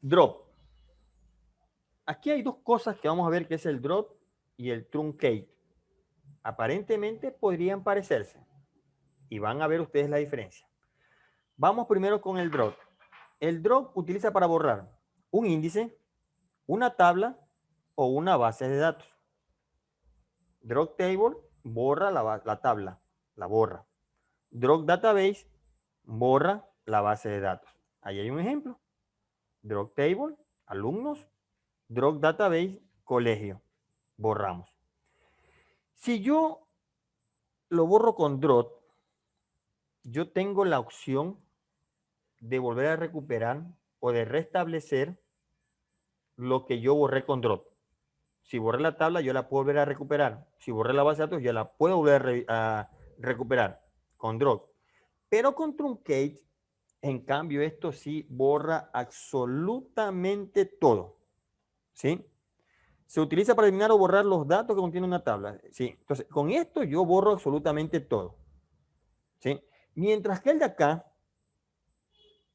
Drop. Aquí hay dos cosas que vamos a ver, que es el drop y el truncate. Aparentemente podrían parecerse y van a ver ustedes la diferencia. Vamos primero con el drop. El drop utiliza para borrar un índice, una tabla o una base de datos. Drop table borra la tabla, la borra. Drop database borra la base de datos. Ahí hay un ejemplo. Drop table, alumnos. Drop database, colegio. Borramos. Si yo lo borro con drop, yo tengo la opción de volver a recuperar o de restablecer lo que yo borré con drop. Si borré la tabla, yo la puedo volver a recuperar. Si borré la base de datos, yo la puedo volver a recuperar con drop. Pero con truncate, en cambio, esto sí borra absolutamente todo. ¿Sí? Se utiliza para eliminar o borrar los datos que contiene una tabla. ¿Sí? Entonces, con esto yo borro absolutamente todo. ¿Sí? Mientras que el de acá,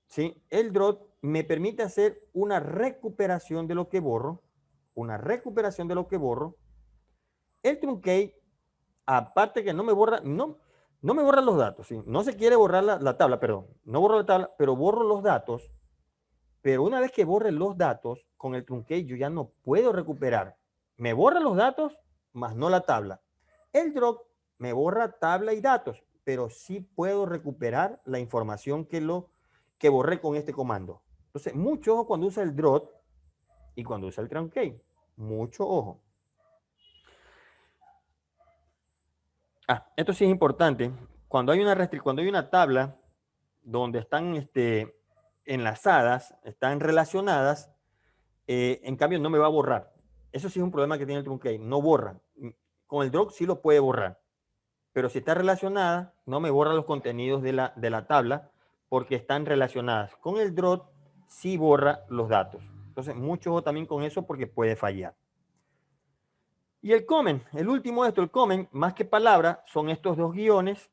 ¿sí? El drop me permite hacer una recuperación de lo que borro. Una recuperación de lo que borro. El truncate, aparte que no me borra, no me borra los datos. ¿Sí? No se quiere borrar la tabla, perdón. No borro la tabla, pero borro los datos. Pero una vez que borre los datos, con el truncate yo ya no puedo recuperar. Me borra los datos, más no la tabla. El drop me borra tabla y datos, pero sí puedo recuperar la información que borré con este comando. Entonces, mucho ojo cuando usa el drop y cuando usa el truncate. Mucho ojo. Esto sí es importante. Cuando hay una tabla donde están enlazadas, están relacionadas, en cambio no me va a borrar. Eso sí es un problema que tiene el truncate, no borra. Con el drop sí lo puede borrar, pero si está relacionada, no me borra los contenidos de la tabla porque están relacionadas. Con el drop sí borra los datos. Entonces, mucho ojo también con eso porque puede fallar. Y el comment, el último de esto, el comment, más que palabra, son estos dos guiones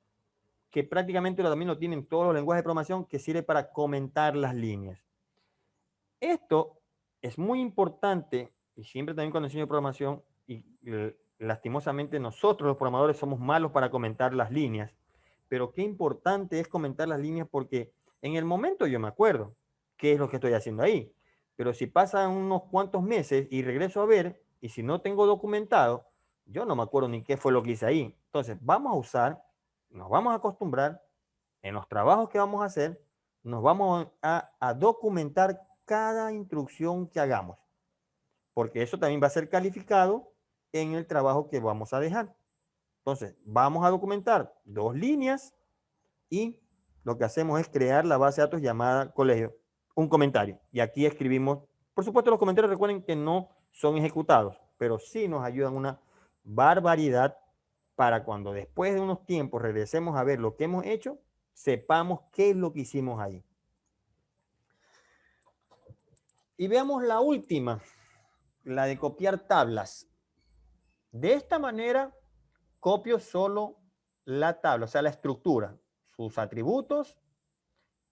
que prácticamente también lo tienen todos los lenguajes de programación, que sirve para comentar las líneas. Esto es muy importante, y siempre también cuando enseño programación, y lastimosamente nosotros los programadores somos malos para comentar las líneas, pero qué importante es comentar las líneas porque en el momento yo me acuerdo qué es lo que estoy haciendo ahí, pero si pasan unos cuantos meses y regreso a ver, y si no tengo documentado, yo no me acuerdo ni qué fue lo que hice ahí. Entonces vamos a usar, nos vamos a acostumbrar en los trabajos que vamos a hacer, nos vamos a documentar cada instrucción que hagamos, porque eso también va a ser calificado en el trabajo que vamos a dejar. Entonces, vamos a documentar 2 líneas y lo que hacemos es crear la base de datos llamada colegio, un comentario. Y aquí escribimos, por supuesto, los comentarios recuerden que no son ejecutados, pero sí nos ayudan una barbaridad para cuando después de unos tiempos regresemos a ver lo que hemos hecho, sepamos qué es lo que hicimos ahí. Y veamos la última, la de copiar tablas. De esta manera, copio solo la tabla, o sea, la estructura, sus atributos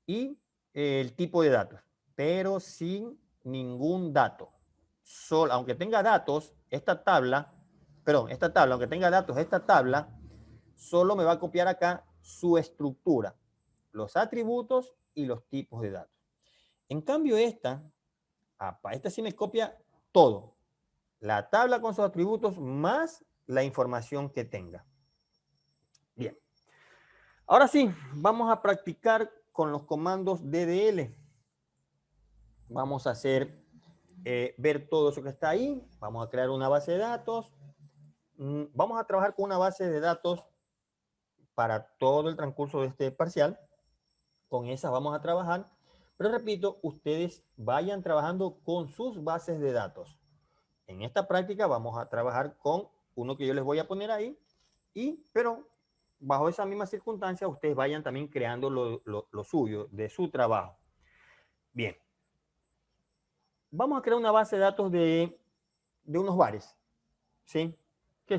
y el tipo de datos, pero sin ningún dato. Solo, aunque tenga datos, esta tabla, aunque tenga datos, esta tabla, solo me va a copiar acá su estructura, los atributos y los tipos de datos. En cambio, esta sí me copia todo. La tabla con sus atributos más la información que tenga. Bien. Ahora sí, vamos a practicar con los comandos DDL. Vamos a hacer, ver todo eso que está ahí. Vamos a crear una base de datos. Vamos a trabajar con una base de datos para todo el transcurso de este parcial. Con esas vamos a trabajar. Pero repito, ustedes vayan trabajando con sus bases de datos. En esta práctica vamos a trabajar con uno que yo les voy a poner ahí. Pero bajo esa misma circunstancia, ustedes vayan también creando lo suyo, de su trabajo. Bien. Vamos a crear una base de datos de unos bares, ¿sí? Que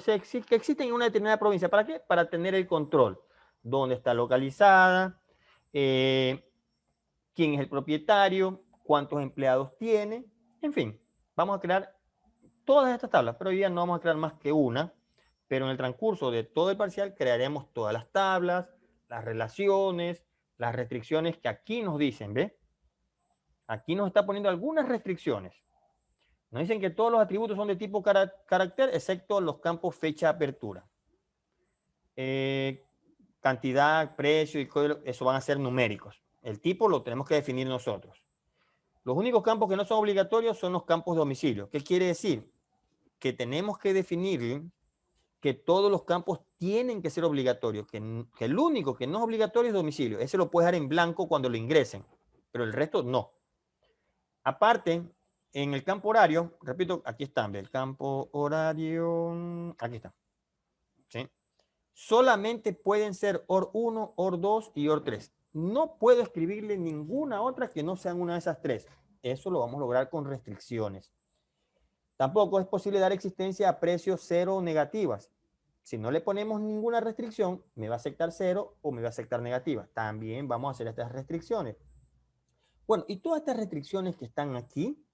existen en una determinada provincia. ¿Para qué? Para tener el control. ¿Dónde está localizada? ¿Quién es el propietario? ¿Cuántos empleados tiene? En fin, vamos a crear todas estas tablas, pero hoy día no vamos a crear más que una, pero en el transcurso de todo el parcial crearemos todas las tablas, las relaciones, las restricciones que aquí nos dicen, ¿ve? Aquí nos está poniendo algunas restricciones. Nos dicen que todos los atributos son de tipo carácter, excepto los campos fecha, apertura. Cantidad, precio y código, eso van a ser numéricos. El tipo lo tenemos que definir nosotros. Los únicos campos que no son obligatorios son los campos de domicilio. ¿Qué quiere decir? Que tenemos que definir que todos los campos tienen que ser obligatorios, que el único que no es obligatorio es domicilio. Ese lo puedes dejar en blanco cuando lo ingresen, pero el resto no. Aparte, en el campo horario, repito, aquí están, el campo horario, aquí está. ¿Sí? Solamente pueden ser OR 1, OR 2 y OR 3. No puedo escribirle ninguna otra que no sean una de esas tres. Eso lo vamos a lograr con restricciones. Tampoco es posible dar existencia a precios cero o negativas. Si no le ponemos ninguna restricción, me va a aceptar cero o me va a aceptar negativa. También vamos a hacer estas restricciones. Bueno, y todas estas restricciones que están aquí,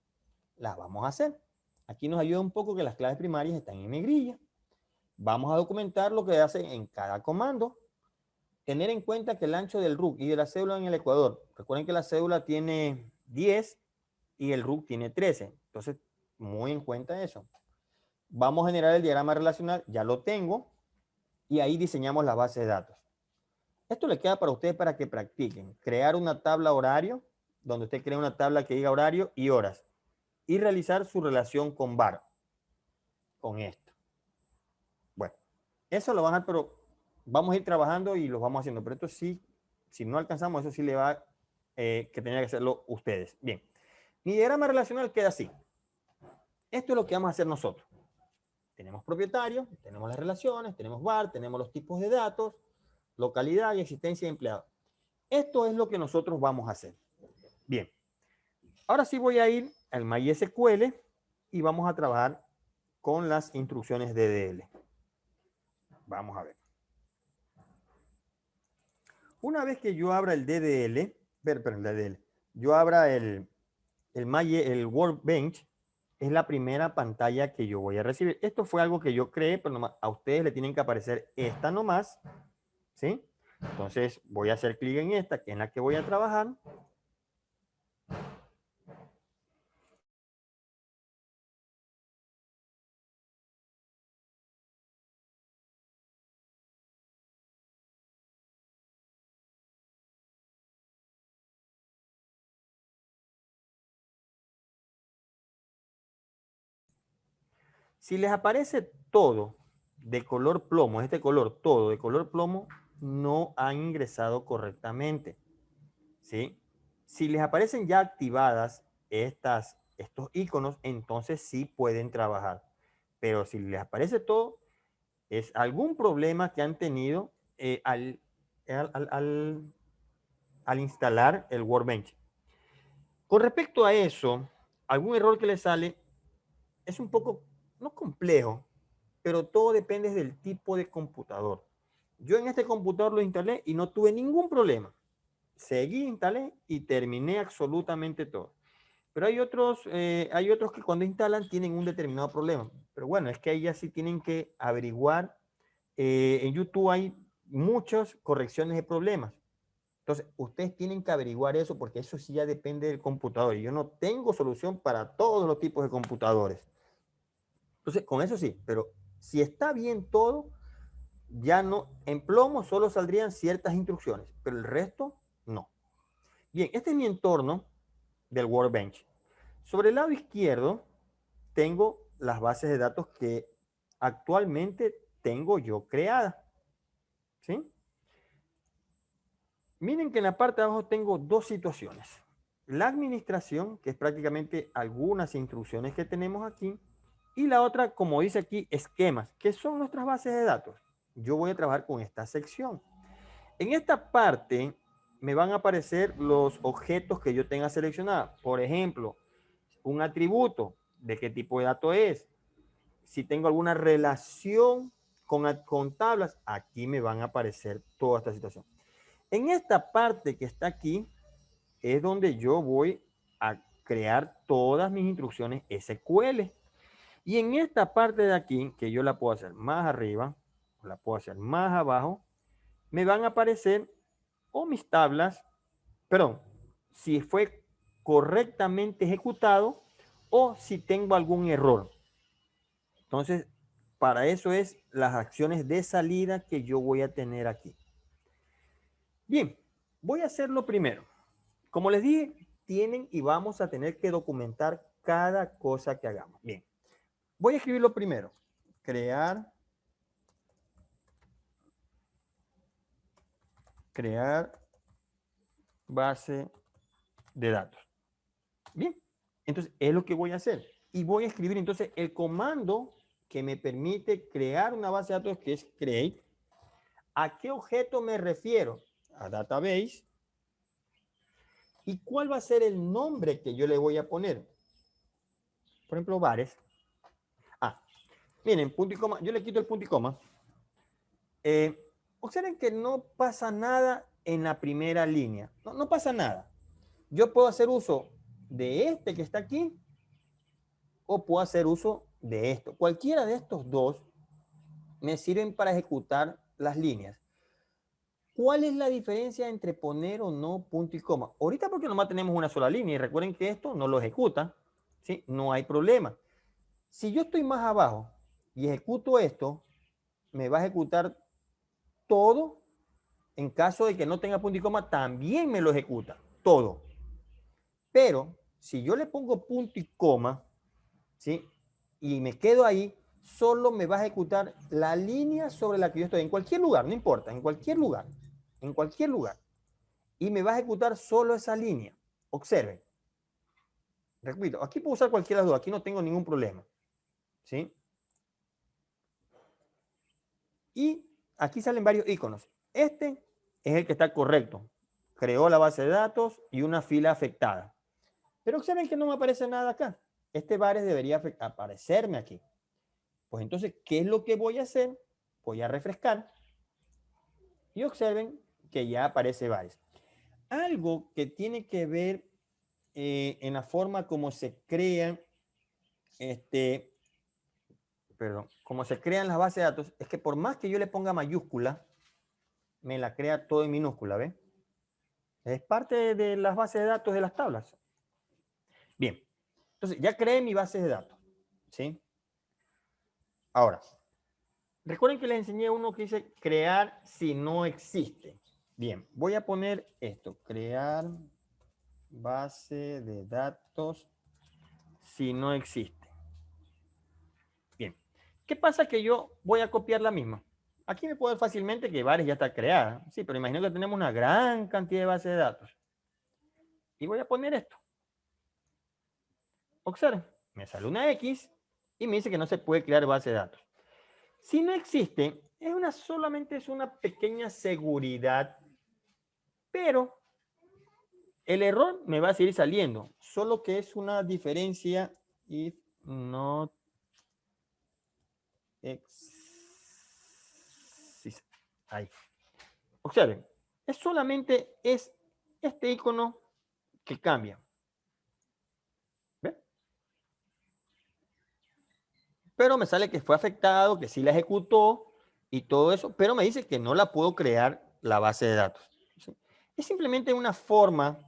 las vamos a hacer. Aquí nos ayuda un poco que las claves primarias están en negrilla. Vamos a documentar lo que hace en cada comando. Tener en cuenta que el ancho del RUC y de la cédula en el Ecuador. Recuerden que la cédula tiene 10 y el RUC tiene 13. Entonces, muy en cuenta eso. Vamos a generar el diagrama relacional, ya lo tengo, y ahí diseñamos la base de datos. Esto le queda para ustedes para que practiquen. Crear una tabla horario, donde usted crea una tabla que diga horario y horas, y realizar su relación con VAR, con esto. Bueno, eso lo van a hacer, pero vamos a ir trabajando y lo vamos haciendo, pero esto sí, si no alcanzamos, eso sí le va que tener que hacerlo ustedes. Bien, mi diagrama relacional queda así. Esto es lo que vamos a hacer nosotros. Tenemos propietario, tenemos las relaciones, tenemos VAR, tenemos los tipos de datos, localidad y existencia de empleados. Esto es lo que nosotros vamos a hacer. Bien, ahora sí voy a ir al MySQL y vamos a trabajar con las instrucciones DDL. Vamos a ver. Una vez que yo abra el DDL, yo abra el Workbench, es la primera pantalla que yo voy a recibir. Esto fue algo que yo creé, pero nomás, a ustedes le tienen que aparecer esta nomás, ¿sí? Entonces voy a hacer clic en esta, que es la que voy a trabajar. Si les aparece todo de color plomo, este color, todo de color plomo, no han ingresado correctamente, ¿sí? Si les aparecen ya activadas estos iconos, entonces sí pueden trabajar. Pero si les aparece todo, es algún problema que han tenido al, al, al, al instalar el Workbench. Con respecto a eso, algún error que le sale es un poco, no complejo, pero todo depende del tipo de computador. Yo en este computador lo instalé y no tuve ningún problema. Seguí, instalé y terminé absolutamente todo. Pero hay otros que cuando instalan tienen un determinado problema. Pero bueno, es que ahí ya sí tienen que averiguar. En YouTube hay muchas correcciones de problemas. Entonces, ustedes tienen que averiguar eso porque eso sí ya depende del computador. Y yo no tengo solución para todos los tipos de computadores. Entonces, con eso sí, pero si está bien todo, ya no, en plomo solo saldrían ciertas instrucciones, pero el resto no. Bien, este es mi entorno del Workbench. Sobre el lado izquierdo tengo las bases de datos que actualmente tengo yo creadas. ¿Sí? Miren que en la parte de abajo tengo dos situaciones. La administración, que es prácticamente algunas instrucciones que tenemos aquí, y la otra, como dice aquí, esquemas, que son nuestras bases de datos. Yo voy a trabajar con esta sección. En esta parte me van a aparecer los objetos que yo tenga seleccionados. Por ejemplo, un atributo, de qué tipo de dato es. Si tengo alguna relación con tablas, aquí me van a aparecer toda esta situación. En esta parte que está aquí es donde yo voy a crear todas mis instrucciones SQL. Y en esta parte de aquí, que yo la puedo hacer más arriba, o la puedo hacer más abajo, me van a aparecer o mis tablas, perdón, si fue correctamente ejecutado o si tengo algún error. Entonces, para eso es las acciones de salida que yo voy a tener aquí. Bien, voy a hacerlo primero. Como les dije, tienen y vamos a tener que documentar cada cosa que hagamos. Bien, voy a escribirlo primero. Crear base de datos. Bien, entonces es lo que voy a hacer. Y voy a escribir entonces el comando que me permite crear una base de datos que es create. ¿A qué objeto me refiero? A database. ¿Y cuál va a ser el nombre que yo le voy a poner? Por ejemplo, bares. Ah, miren, punto y coma. Yo le quito el punto y coma. Observen que no pasa nada en la primera línea. No pasa nada. Yo puedo hacer uso de este que está aquí o puedo hacer uso de esto. Cualquiera de estos dos me sirven para ejecutar las líneas. ¿Cuál es la diferencia entre poner o no punto y coma? Ahorita porque nomás tenemos una sola línea y recuerden que esto no lo ejecuta, ¿sí? No hay problema. Si yo estoy más abajo y ejecuto esto, me va a ejecutar todo. En caso de que no tenga punto y coma, también me lo ejecuta, todo. Pero si yo le pongo punto y coma, ¿sí? Y me quedo ahí, solo me va a ejecutar la línea sobre la que yo estoy, en cualquier lugar, no importa, en cualquier lugar, en cualquier lugar. Y me va a ejecutar solo esa línea. Observen. Repito, aquí puedo usar cualquiera de las dos, aquí no tengo ningún problema. ¿Sí? Y aquí salen varios iconos. Este es el que está correcto. Creó la base de datos y una fila afectada. Pero observen que no me aparece nada acá. Este bares debería aparecerme aquí. Pues entonces, ¿qué es lo que voy a hacer? Voy a refrescar y observen que ya aparece bares. Algo que tiene que ver en la forma como se crean, como se crean las bases de datos, es que por más que yo le ponga mayúscula, me la crea todo en minúscula, ¿ven? Es parte de las bases de datos de las tablas. Bien, entonces ya creé mi base de datos, ¿sí? Ahora, recuerden que les enseñé uno que dice crear si no existe. Bien, voy a poner esto, crear base de datos si no existe. Bien, ¿qué pasa que yo voy a copiar la misma? Aquí me puedo ver fácilmente que varias ya está creada. Sí, pero imagino que tenemos una gran cantidad de bases de datos. Y voy a poner esto. Observen, me sale una X y me dice que no se puede crear base de datos. Si no existe, solamente es una pequeña seguridad, pero el error me va a seguir saliendo, solo que es una diferencia if not exist. Ahí. Observen, solamente es este icono que cambia. ¿Ve? Pero me sale que fue afectado, que sí la ejecutó y todo eso, pero me dice que no la puedo crear la base de datos. ¿Sí? Es simplemente una forma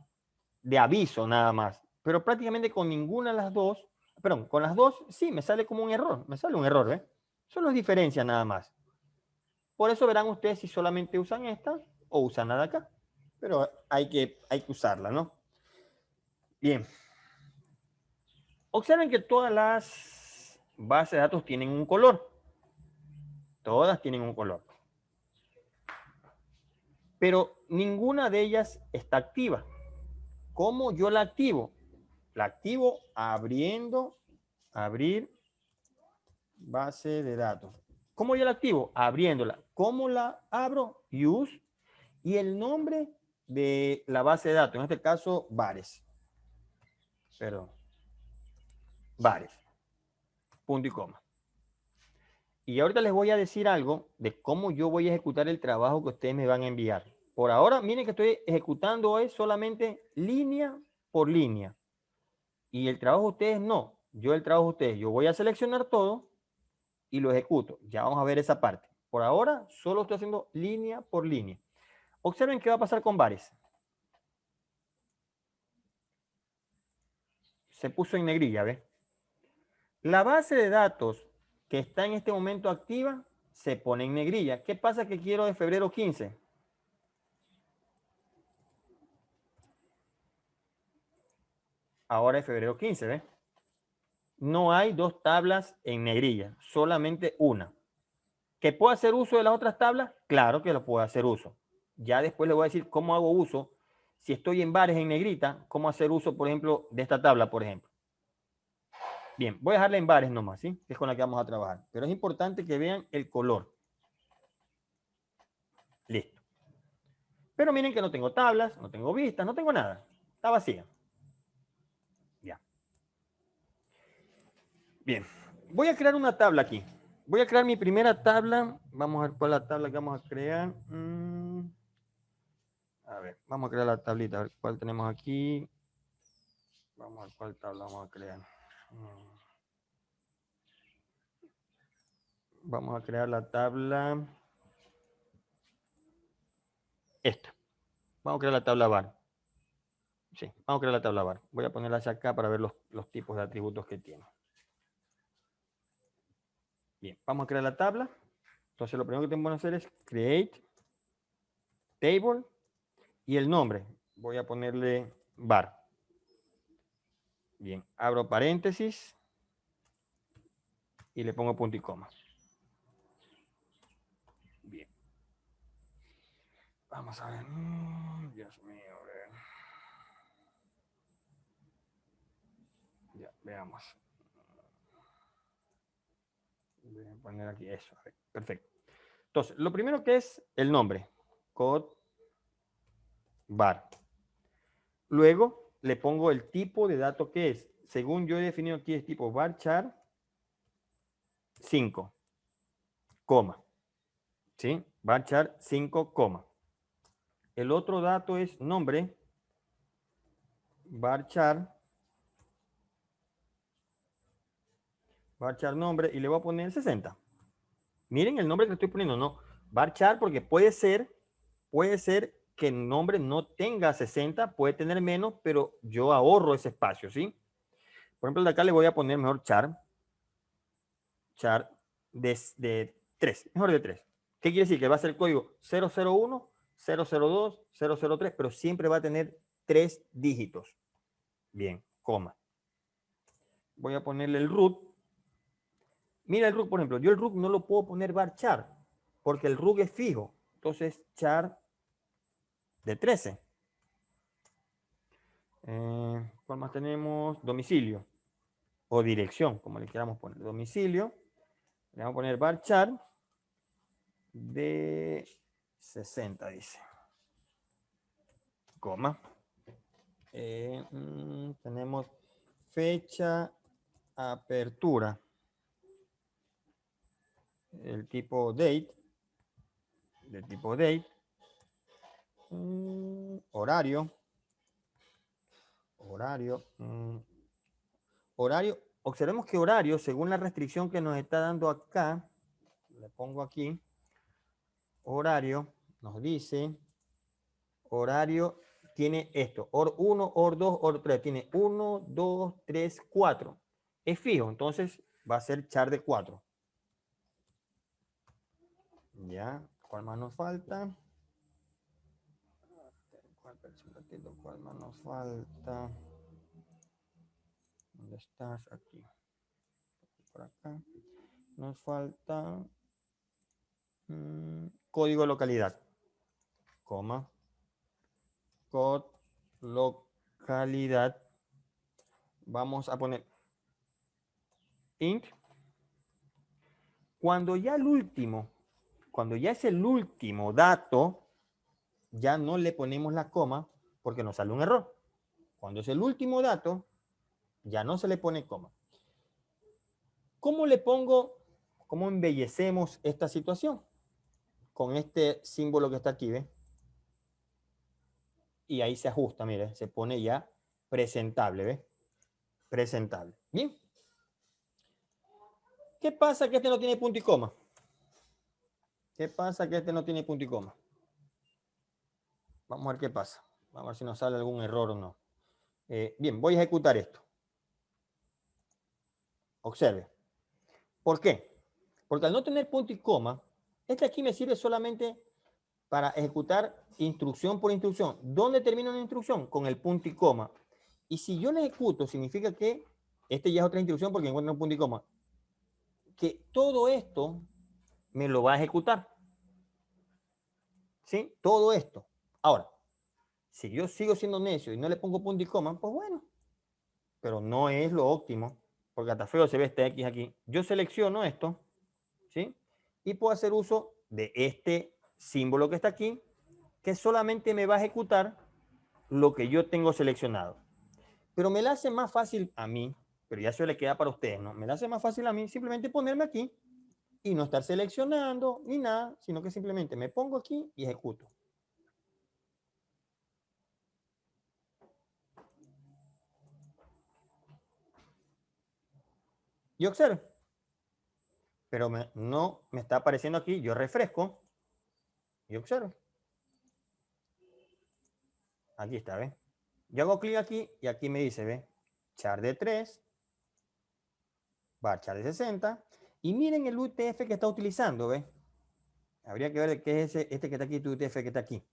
de aviso nada más, pero prácticamente con ninguna de las dos, perdón, con las dos sí me sale como un error, me sale un error, ¿eh? Solo es diferencia nada más. Por eso verán ustedes si solamente usan esta o usan la de acá, pero hay que usarla, ¿no? Bien. Observen que todas las bases de datos tienen un color. Todas tienen un color. Pero ninguna de ellas está activa. ¿Cómo yo la activo? La activo abrir base de datos. ¿Cómo yo la activo? Abriéndola. ¿Cómo la abro? Use. Y el nombre de la base de datos, en este caso, bares. Perdón. Bares. Punto y coma. Y ahorita les voy a decir algo de cómo yo voy a ejecutar el trabajo que ustedes me van a enviar. Por ahora, miren que estoy ejecutando es solamente línea por línea. Y el trabajo de ustedes no. Yo el trabajo de ustedes, yo voy a seleccionar todo y lo ejecuto. Ya vamos a ver esa parte. Por ahora, solo estoy haciendo línea por línea. Observen qué va a pasar con bares. Se puso en negrilla, ¿ves? La base de datos que está en este momento activa se pone en negrilla. ¿Qué pasa que quiero de febrero 15? Ahora es febrero 15, ¿ves? No hay dos tablas en negrilla, solamente una. ¿Que puedo hacer uso de las otras tablas? Claro que lo puedo hacer uso. Ya después le voy a decir cómo hago uso. Si estoy en bares en negrita, cómo hacer uso, por ejemplo, de esta tabla, por ejemplo. Bien, voy a dejarla en bares nomás, ¿sí? Que es con la que vamos a trabajar. Pero es importante que vean el color. Listo. Pero miren que no tengo tablas, no tengo vistas, no tengo nada. Está vacía. Ya. Bien. Voy a crear una tabla aquí. Voy a crear mi primera tabla. Vamos a ver cuál es la tabla que vamos a crear. A ver, vamos a crear la tablita. A ver cuál tenemos aquí. Vamos a ver cuál tabla vamos a crear. Vamos a crear la tabla. Esta. Vamos a crear la tabla var. Sí, vamos a crear la tabla var. Voy a ponerla hacia acá para ver los tipos de atributos que tiene. Bien, vamos a crear la tabla. Entonces lo primero que tengo que hacer es create table y el nombre. Voy a ponerle var. Bien, abro paréntesis y le pongo punto y coma. Bien. Vamos a ver. Dios mío, a ver. Ya, veamos. Voy a poner aquí eso. A ver, perfecto. Entonces, lo primero que es el nombre. Code var. Luego le pongo el tipo de dato que es. Según yo he definido aquí es tipo varchar 5, coma. ¿Sí? Varchar 5, coma. El otro dato es nombre. Varchar nombre y le voy a poner 60. Miren el nombre que le estoy poniendo, no. Varchar porque puede ser que el nombre no tenga 60, puede tener menos, pero yo ahorro ese espacio, ¿sí? Por ejemplo, de acá le voy a poner mejor char de 3, mejor de 3. ¿Qué quiere decir? Que va a ser el código 001, 002, 003, pero siempre va a tener 3 dígitos. Bien, coma. Voy a ponerle el root. Mira el root, por ejemplo, yo el root no lo puedo poner varchar, porque el root es fijo. Entonces, char de 13. ¿Cuál más tenemos? Domicilio o dirección, como le queramos poner. Domicilio. Le vamos a poner varchar de 60, dice. Coma. Tenemos fecha apertura. El tipo date. De tipo date. Horario. Horario. Horario. Observemos que horario, según la restricción que nos está dando acá, le pongo aquí, horario, nos dice, horario tiene esto, OR 1, OR 2, OR 3, tiene 1, 2, 3, 4. Es fijo, entonces va a ser char de 4. Ya, ¿cuál más nos falta? ¿Cuál más nos falta? ¿Dónde estás? Aquí. Por acá. Nos falta código de localidad. Coma. Code localidad. Vamos a poner int. Cuando ya es el último dato, ya no le ponemos la coma porque nos sale un error. Cuando es el último dato, ya no se le pone coma. ¿Cómo le pongo, cómo embellecemos esta situación? Con este símbolo que está aquí, ¿ves? Y ahí se ajusta, mire, se pone ya presentable, ¿ves? Presentable. Bien. ¿Qué pasa que este no tiene punto y coma? ¿Qué pasa que este no tiene punto y coma? Vamos a ver qué pasa. Vamos a ver si nos sale algún error o no. Bien, voy a ejecutar esto. Observe. ¿Por qué? Porque al no tener punto y coma, este aquí me sirve solamente para ejecutar instrucción por instrucción. ¿Dónde termina una instrucción? Con el punto y coma. Y si yo la ejecuto, significa que este ya es otra instrucción porque encuentra un punto y coma. Que todo esto me lo va a ejecutar. ¿Sí? Todo esto. Ahora, si yo sigo siendo necio y no le pongo punto y coma, pues bueno. Pero no es lo óptimo, porque hasta feo se ve este X aquí. Yo selecciono esto, ¿sí? Y puedo hacer uso de este símbolo que está aquí, que solamente me va a ejecutar lo que yo tengo seleccionado. Pero me la hace más fácil a mí, pero ya eso le queda para ustedes, ¿no? Me la hace más fácil a mí simplemente ponerme aquí y no estar seleccionando ni nada, sino que simplemente me pongo aquí y ejecuto. Y observe. Pero no me está apareciendo aquí. Yo refresco y observo. Aquí está, ¿ves? Yo hago clic aquí y aquí me dice, ¿ves? Char de 3, varchar de 60. Y miren el UTF que está utilizando, ¿ves? Habría que ver qué es este que está aquí, el UTF que está aquí.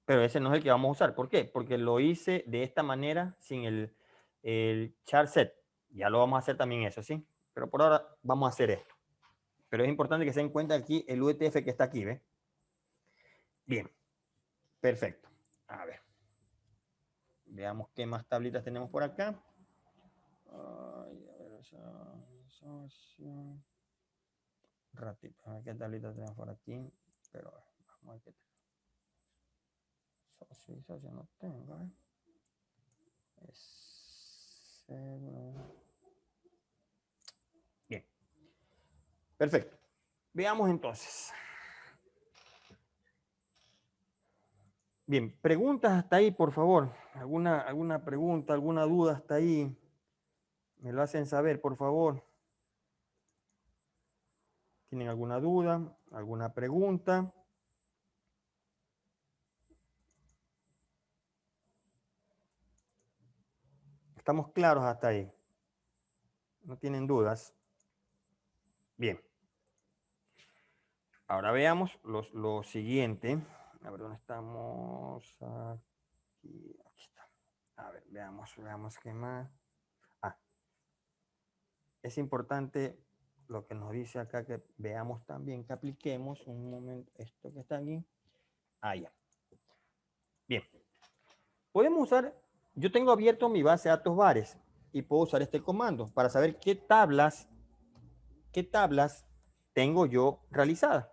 Pero ese no es el que vamos a usar. ¿Por qué? Porque lo hice de esta manera sin el char set. Ya lo vamos a hacer también eso, ¿sí? Pero por ahora vamos a hacer esto. Pero es importante que se den cuenta aquí el UTF que está aquí, ¿ves? Bien. Perfecto. A ver. Veamos qué más tablitas tenemos por acá. Ay, a ver, socio. Ratito, a ver qué tablita tenemos por aquí. Pero vamos a ver qué socio y socio no tengo, ¿eh? Bien. Perfecto. Veamos entonces. Bien, preguntas hasta ahí, por favor. ¿Alguna pregunta, alguna duda hasta ahí? Me lo hacen saber, por favor. ¿Tienen alguna duda? ¿Alguna pregunta? ¿Estamos claros hasta ahí? ¿No tienen dudas? Bien. Ahora veamos lo siguiente. A ver, ¿dónde estamos? Aquí está. A ver, veamos qué más. Es importante lo que nos dice acá, que veamos también, que apliquemos un momento esto que está aquí. Ya. Bien. Podemos usar, yo tengo abierto mi base de datos bares y puedo usar este comando para saber qué tablas tengo yo realizadas.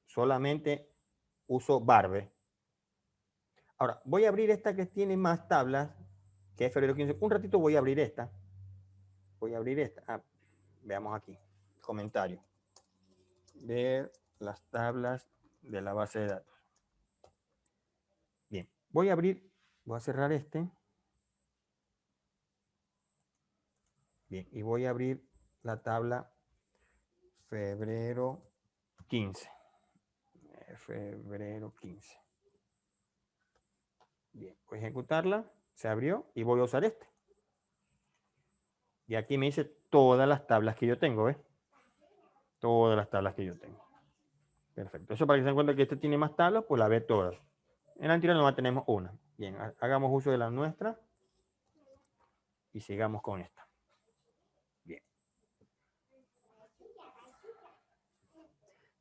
solamente uso Barbe. Ahora, voy a abrir esta que tiene más tablas, que es febrero 15. Un ratito voy a abrir esta. Voy a abrir esta. Veamos aquí. Comentario. Ver las tablas de la base de datos. Bien. Voy a abrir, voy a cerrar este. Bien. Y voy a abrir la tabla febrero 15. Febrero 15. Bien. Voy a ejecutarla. Se abrió y voy a usar este. Y aquí me dice todas las tablas que yo tengo, ¿ves? Todas las tablas que yo tengo. Perfecto. Eso para que se den cuenta que este tiene más tablas, pues la ve todas. En la anterior nomás tenemos una. Bien, hagamos uso de la nuestra y sigamos con esta. Bien.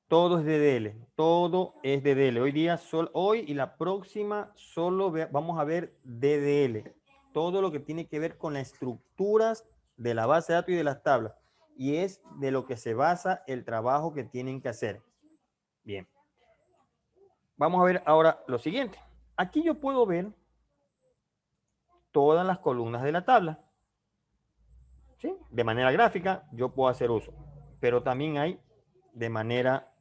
Todo es DDL. Todo es DDL. Hoy día, hoy y la próxima, solo vamos a ver DDL. Todo lo que tiene que ver con las estructuras de la base de datos y de las tablas. Y es de lo que se basa el trabajo que tienen que hacer. Bien. Vamos a ver ahora lo siguiente. Aquí yo puedo ver todas las columnas de la tabla. ¿Sí? De manera gráfica yo puedo hacer uso. Pero también hay de manera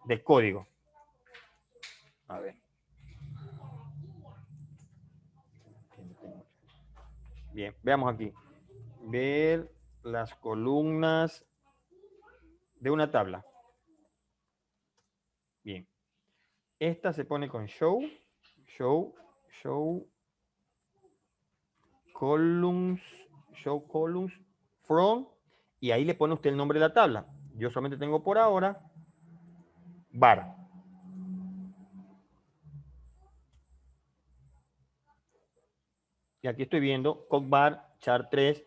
de código. A ver. Bien, veamos aquí. Ver las columnas de una tabla. Bien. Esta se pone con show columns, from, y ahí le pone usted el nombre de la tabla. Yo solamente tengo por ahora bar. Y aquí estoy viendo cogbar, char 3.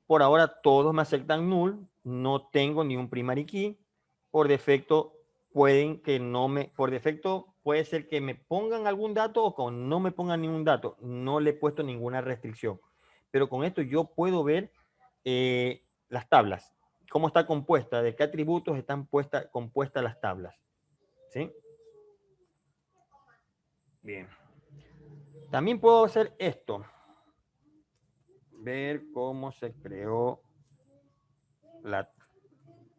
Por ahora todos me aceptan null. No tengo ni un primary key. Por defecto por defecto puede ser que me pongan algún dato o que no me pongan ningún dato. No le he puesto ninguna restricción. Pero con esto yo puedo ver las tablas. Cómo está compuesta, de qué atributos están compuestas las tablas. ¿Sí? Bien. También puedo hacer esto. Ver cómo se creó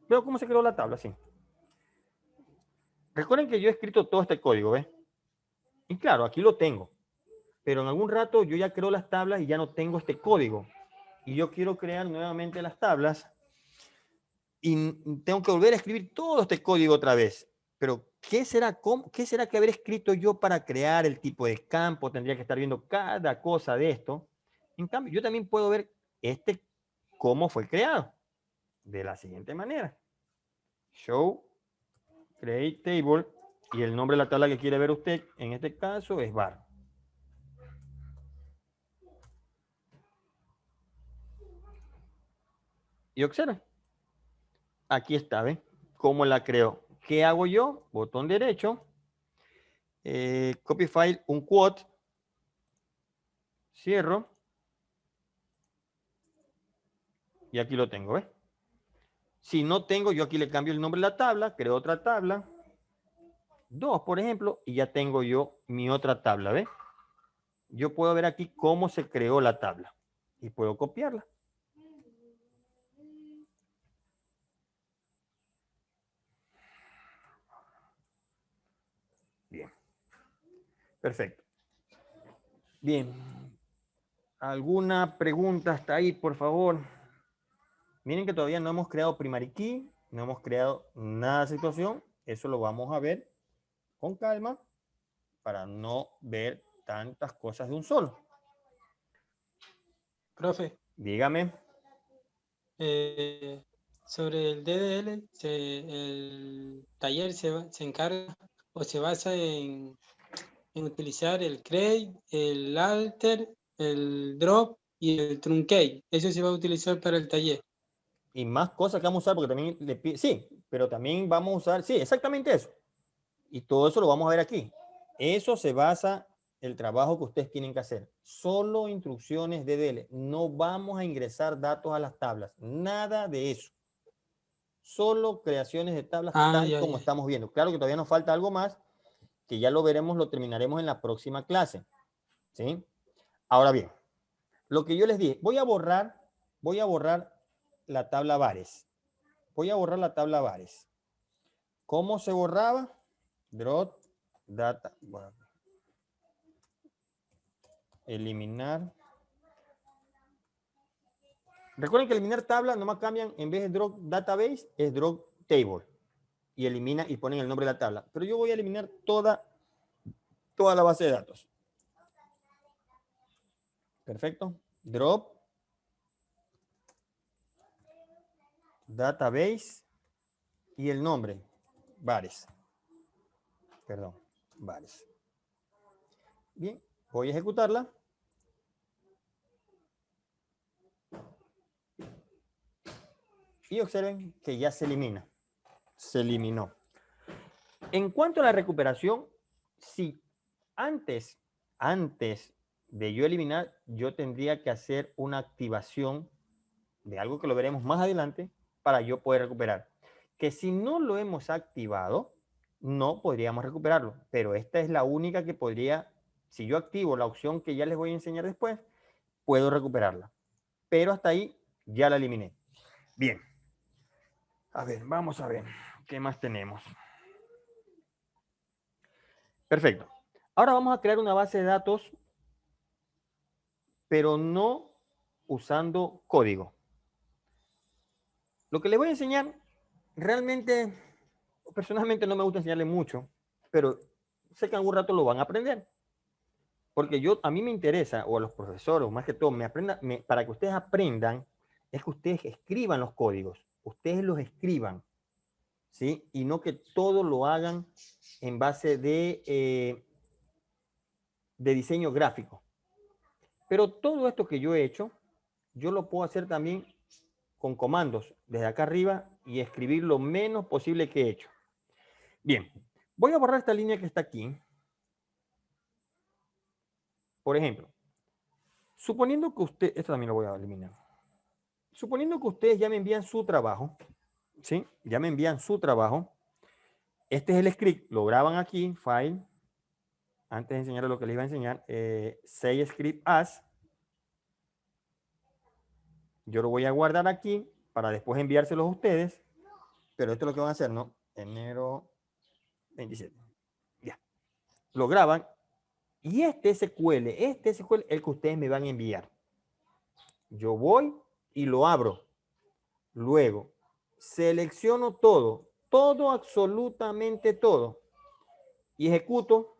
Veo cómo se creó la tabla, sí. Recuerden que yo he escrito todo este código, ¿ves? Y claro, aquí lo tengo. Pero en algún rato yo ya creo las tablas y ya no tengo este código. Y yo quiero crear nuevamente las tablas y tengo que volver a escribir todo este código otra vez. Pero, ¿qué será que haber escrito yo para crear el tipo de campo? Tendría que estar viendo cada cosa de esto. En cambio, yo también puedo ver cómo fue creado. De la siguiente manera. Show create table y el nombre de la tabla que quiere ver usted en este caso es bar. Y observa, aquí está, ¿ven? ¿Cómo la creo? ¿Qué hago yo? Botón derecho, copy file, un quote, cierro y aquí lo tengo, ¿ves? Si no tengo, yo aquí le cambio el nombre de la tabla, creo otra tabla, 2 por ejemplo, y ya tengo yo mi otra tabla, ¿ves? Yo puedo ver aquí cómo se creó la tabla y puedo copiarla. Bien. Perfecto. Bien. ¿Alguna pregunta hasta ahí, por favor? Miren que todavía no hemos creado primary key, no hemos creado nada de situación. Eso lo vamos a ver con calma para no ver tantas cosas de un solo. Profe, Dígame. sobre el DDL, el taller se encarga o se basa en utilizar el create, el alter, el drop y el truncate. Eso se va a utilizar para el taller. Y más cosas que vamos a usar porque también le pide, sí, pero también vamos a usar, sí, exactamente eso. Y todo eso lo vamos a ver aquí. Eso se basa el trabajo que ustedes tienen que hacer. Solo instrucciones DDL. No vamos a ingresar datos a las tablas. Nada de eso. solo creaciones de tablas Ah, tal ya, como ya. estamos viendo. Claro que todavía nos falta algo más, que ya lo veremos, lo terminaremos en la próxima clase. ¿Sí? Ahora bien, lo que yo les dije, voy a borrar la tabla bares. Voy a borrar la tabla bares. ¿Cómo se borraba? Drop data. Bueno, eliminar. Recuerden que eliminar tabla nomás cambian, en vez de drop database, es drop table. Y elimina y ponen el nombre de la tabla. Pero yo voy a eliminar toda la base de datos. Perfecto. Drop database y el nombre. Bares. Perdón. Bares. Bien. Voy a ejecutarla. Y observen que ya se elimina. Se eliminó. En cuanto a la recuperación, si antes de yo eliminar, yo tendría que hacer una activación de algo que lo veremos más adelante para yo poder recuperar. Que si no lo hemos activado, no podríamos recuperarlo. Pero esta es la única que podría, si yo activo la opción que ya les voy a enseñar después, puedo recuperarla. Pero hasta ahí ya la eliminé. Bien. A ver, vamos a ver. ¿Qué más tenemos? Perfecto. Ahora vamos a crear una base de datos, pero no usando código. Lo que les voy a enseñar, realmente, personalmente no me gusta enseñarles mucho, pero sé que algún rato lo van a aprender. Porque a mí me interesa, o a los profesores, o más que todo, para que ustedes aprendan, es que ustedes escriban los códigos, ustedes los escriban, ¿sí? Y no que todo lo hagan en base de diseño gráfico. Pero todo esto que yo he hecho, yo lo puedo hacer también con comandos desde acá arriba y escribir lo menos posible que he hecho. Bien, voy a borrar esta línea que está aquí. Por ejemplo, suponiendo que esto también lo voy a eliminar. Suponiendo que ustedes ya me envían su trabajo, ¿sí? Ya me envían su trabajo. Este es el script, lo graban aquí, file. Antes de enseñarles lo que les iba a enseñar, say script as. Yo lo voy a guardar aquí para después enviárselos a ustedes. Pero esto es lo que van a hacer, ¿no? Enero 27. Ya. Lo graban. Y este SQL es el que ustedes me van a enviar. Yo voy y lo abro. Luego, selecciono todo, absolutamente todo. Y ejecuto.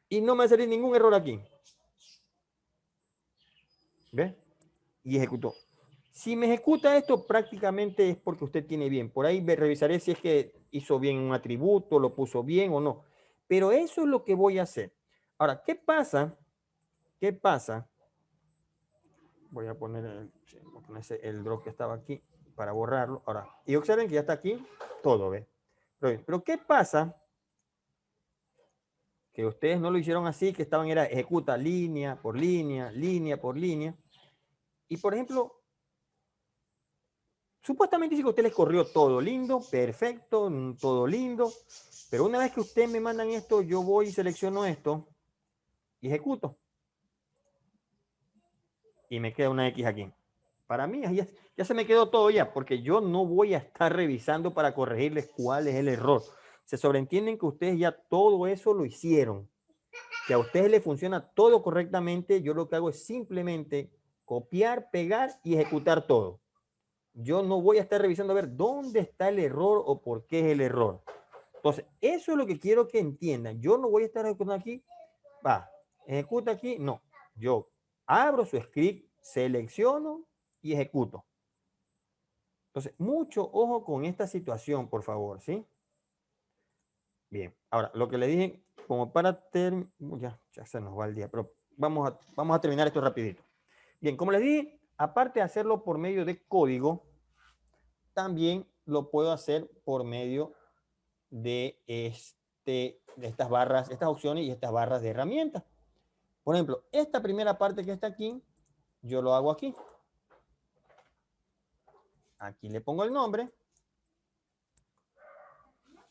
Y no me va a salir ningún error aquí. ¿Ve? Y ejecutó. Si me ejecuta esto, prácticamente es porque usted tiene bien. Por ahí revisaré si es que hizo bien un atributo, lo puso bien o no. Pero eso es lo que voy a hacer. Ahora, ¿qué pasa? ¿Qué pasa? Voy a poner el drop que estaba aquí para borrarlo. Ahora, y observen que ya está aquí todo, ¿ve? Pero ¿qué pasa? Que ustedes no lo hicieron así, que era ejecuta línea por línea, línea por línea. Y por ejemplo, supuestamente dice que a usted les corrió todo lindo, perfecto, todo lindo. Pero una vez que ustedes me mandan esto, yo voy y selecciono esto y ejecuto. Y me queda una X aquí. Para mí ya se me quedó todo ya, porque yo no voy a estar revisando para corregirles cuál es el error. Se sobreentienden que ustedes ya todo eso lo hicieron, que a ustedes les funciona todo correctamente. Yo lo que hago es simplemente copiar, pegar y ejecutar todo. Yo no voy a estar revisando a ver dónde está el error o por qué es el error. Entonces, eso es lo que quiero que entiendan. Yo no voy a estar ejecutando aquí, ejecuta aquí, no. Yo abro su script, selecciono y ejecuto. Entonces, mucho ojo con esta situación, por favor, ¿sí? Bien, ahora, lo que le dije, como para ya se nos va el día, pero vamos a terminar esto rapidito. Bien, como les dije, aparte de hacerlo por medio de código, también lo puedo hacer por medio de estas barras, estas opciones y estas barras de herramientas. Por ejemplo, esta primera parte que está aquí, yo lo hago aquí. Aquí le pongo el nombre.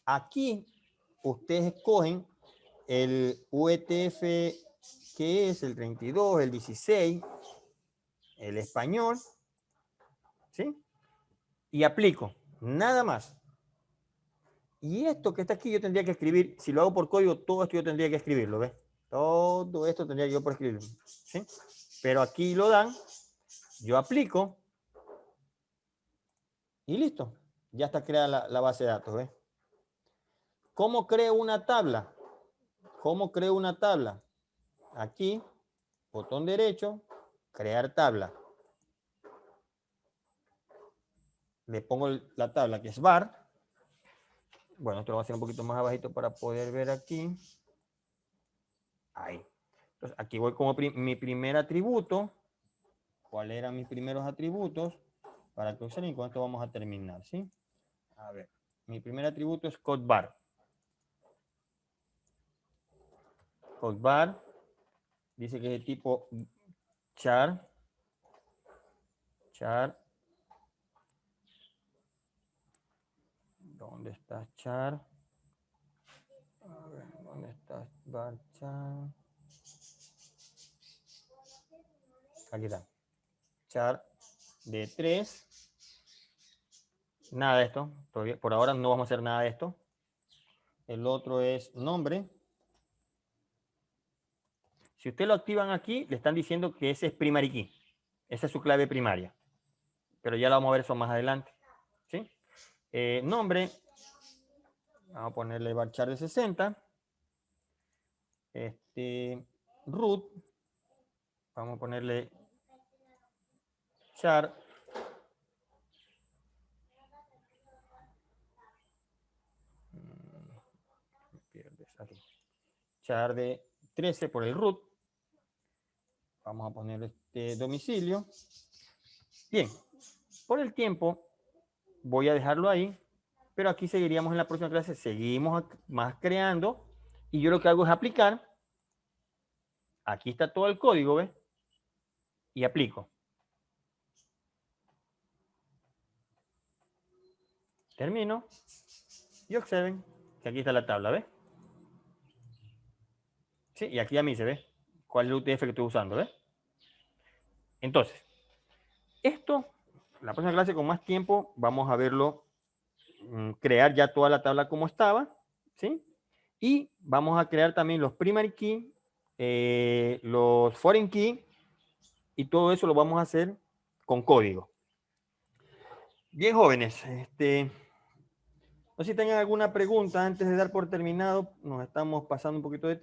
Aquí ustedes escogen el UTF que es el 32, el 16, el español, ¿sí? Y aplico, nada más. Y esto que está aquí yo tendría que escribir, si lo hago por código, todo esto yo tendría que escribirlo, ¿ves? Todo esto tendría yo por escribirlo, ¿sí? Pero aquí lo dan, yo aplico y listo. Ya está creada la base de datos, ¿ves? ¿Cómo creo una tabla? ¿Cómo creo una tabla? Aquí, botón derecho, crear tabla. Le pongo la tabla que es var. Bueno, esto lo voy a hacer un poquito más abajito para poder ver aquí. Ahí. Entonces, aquí voy como mi primer atributo. ¿Cuáles eran mis primeros atributos? Para que usen y con esto vamos a terminar, ¿sí? A ver, mi primer atributo es code bar. Code bar dice que es de tipo char. Char. ¿Dónde está char? A ver, ¿dónde está bar char? Aquí está. Char de 3. Nada de esto. Por ahora no vamos a hacer nada de esto. El otro es nombre. Si ustedes lo activan aquí, le están diciendo que ese es primary key. Esa es su clave primaria. Pero ya lo vamos a ver eso más adelante. ¿Sí? Nombre. Vamos a ponerle varchar de 60. Root. Vamos a ponerle char. Aquí. Char de 13 por el root. Vamos a poner domicilio. Bien, por el tiempo voy a dejarlo ahí, pero aquí seguiríamos en la próxima clase, seguimos más creando y yo lo que hago es aplicar. Aquí está todo el código, ¿ves? Y aplico. Termino y observen que aquí está la tabla, ¿ves? Sí, y aquí a mí se ve cuál es el UTF que estoy usando, ¿ves? Entonces, esto, la próxima clase con más tiempo, vamos a verlo, crear ya toda la tabla como estaba, ¿sí? Y vamos a crear también los primary key, los foreign key, y todo eso lo vamos a hacer con código. Bien, jóvenes, no sé si tengan alguna pregunta antes de dar por terminado, nos estamos pasando un poquito de tiempo.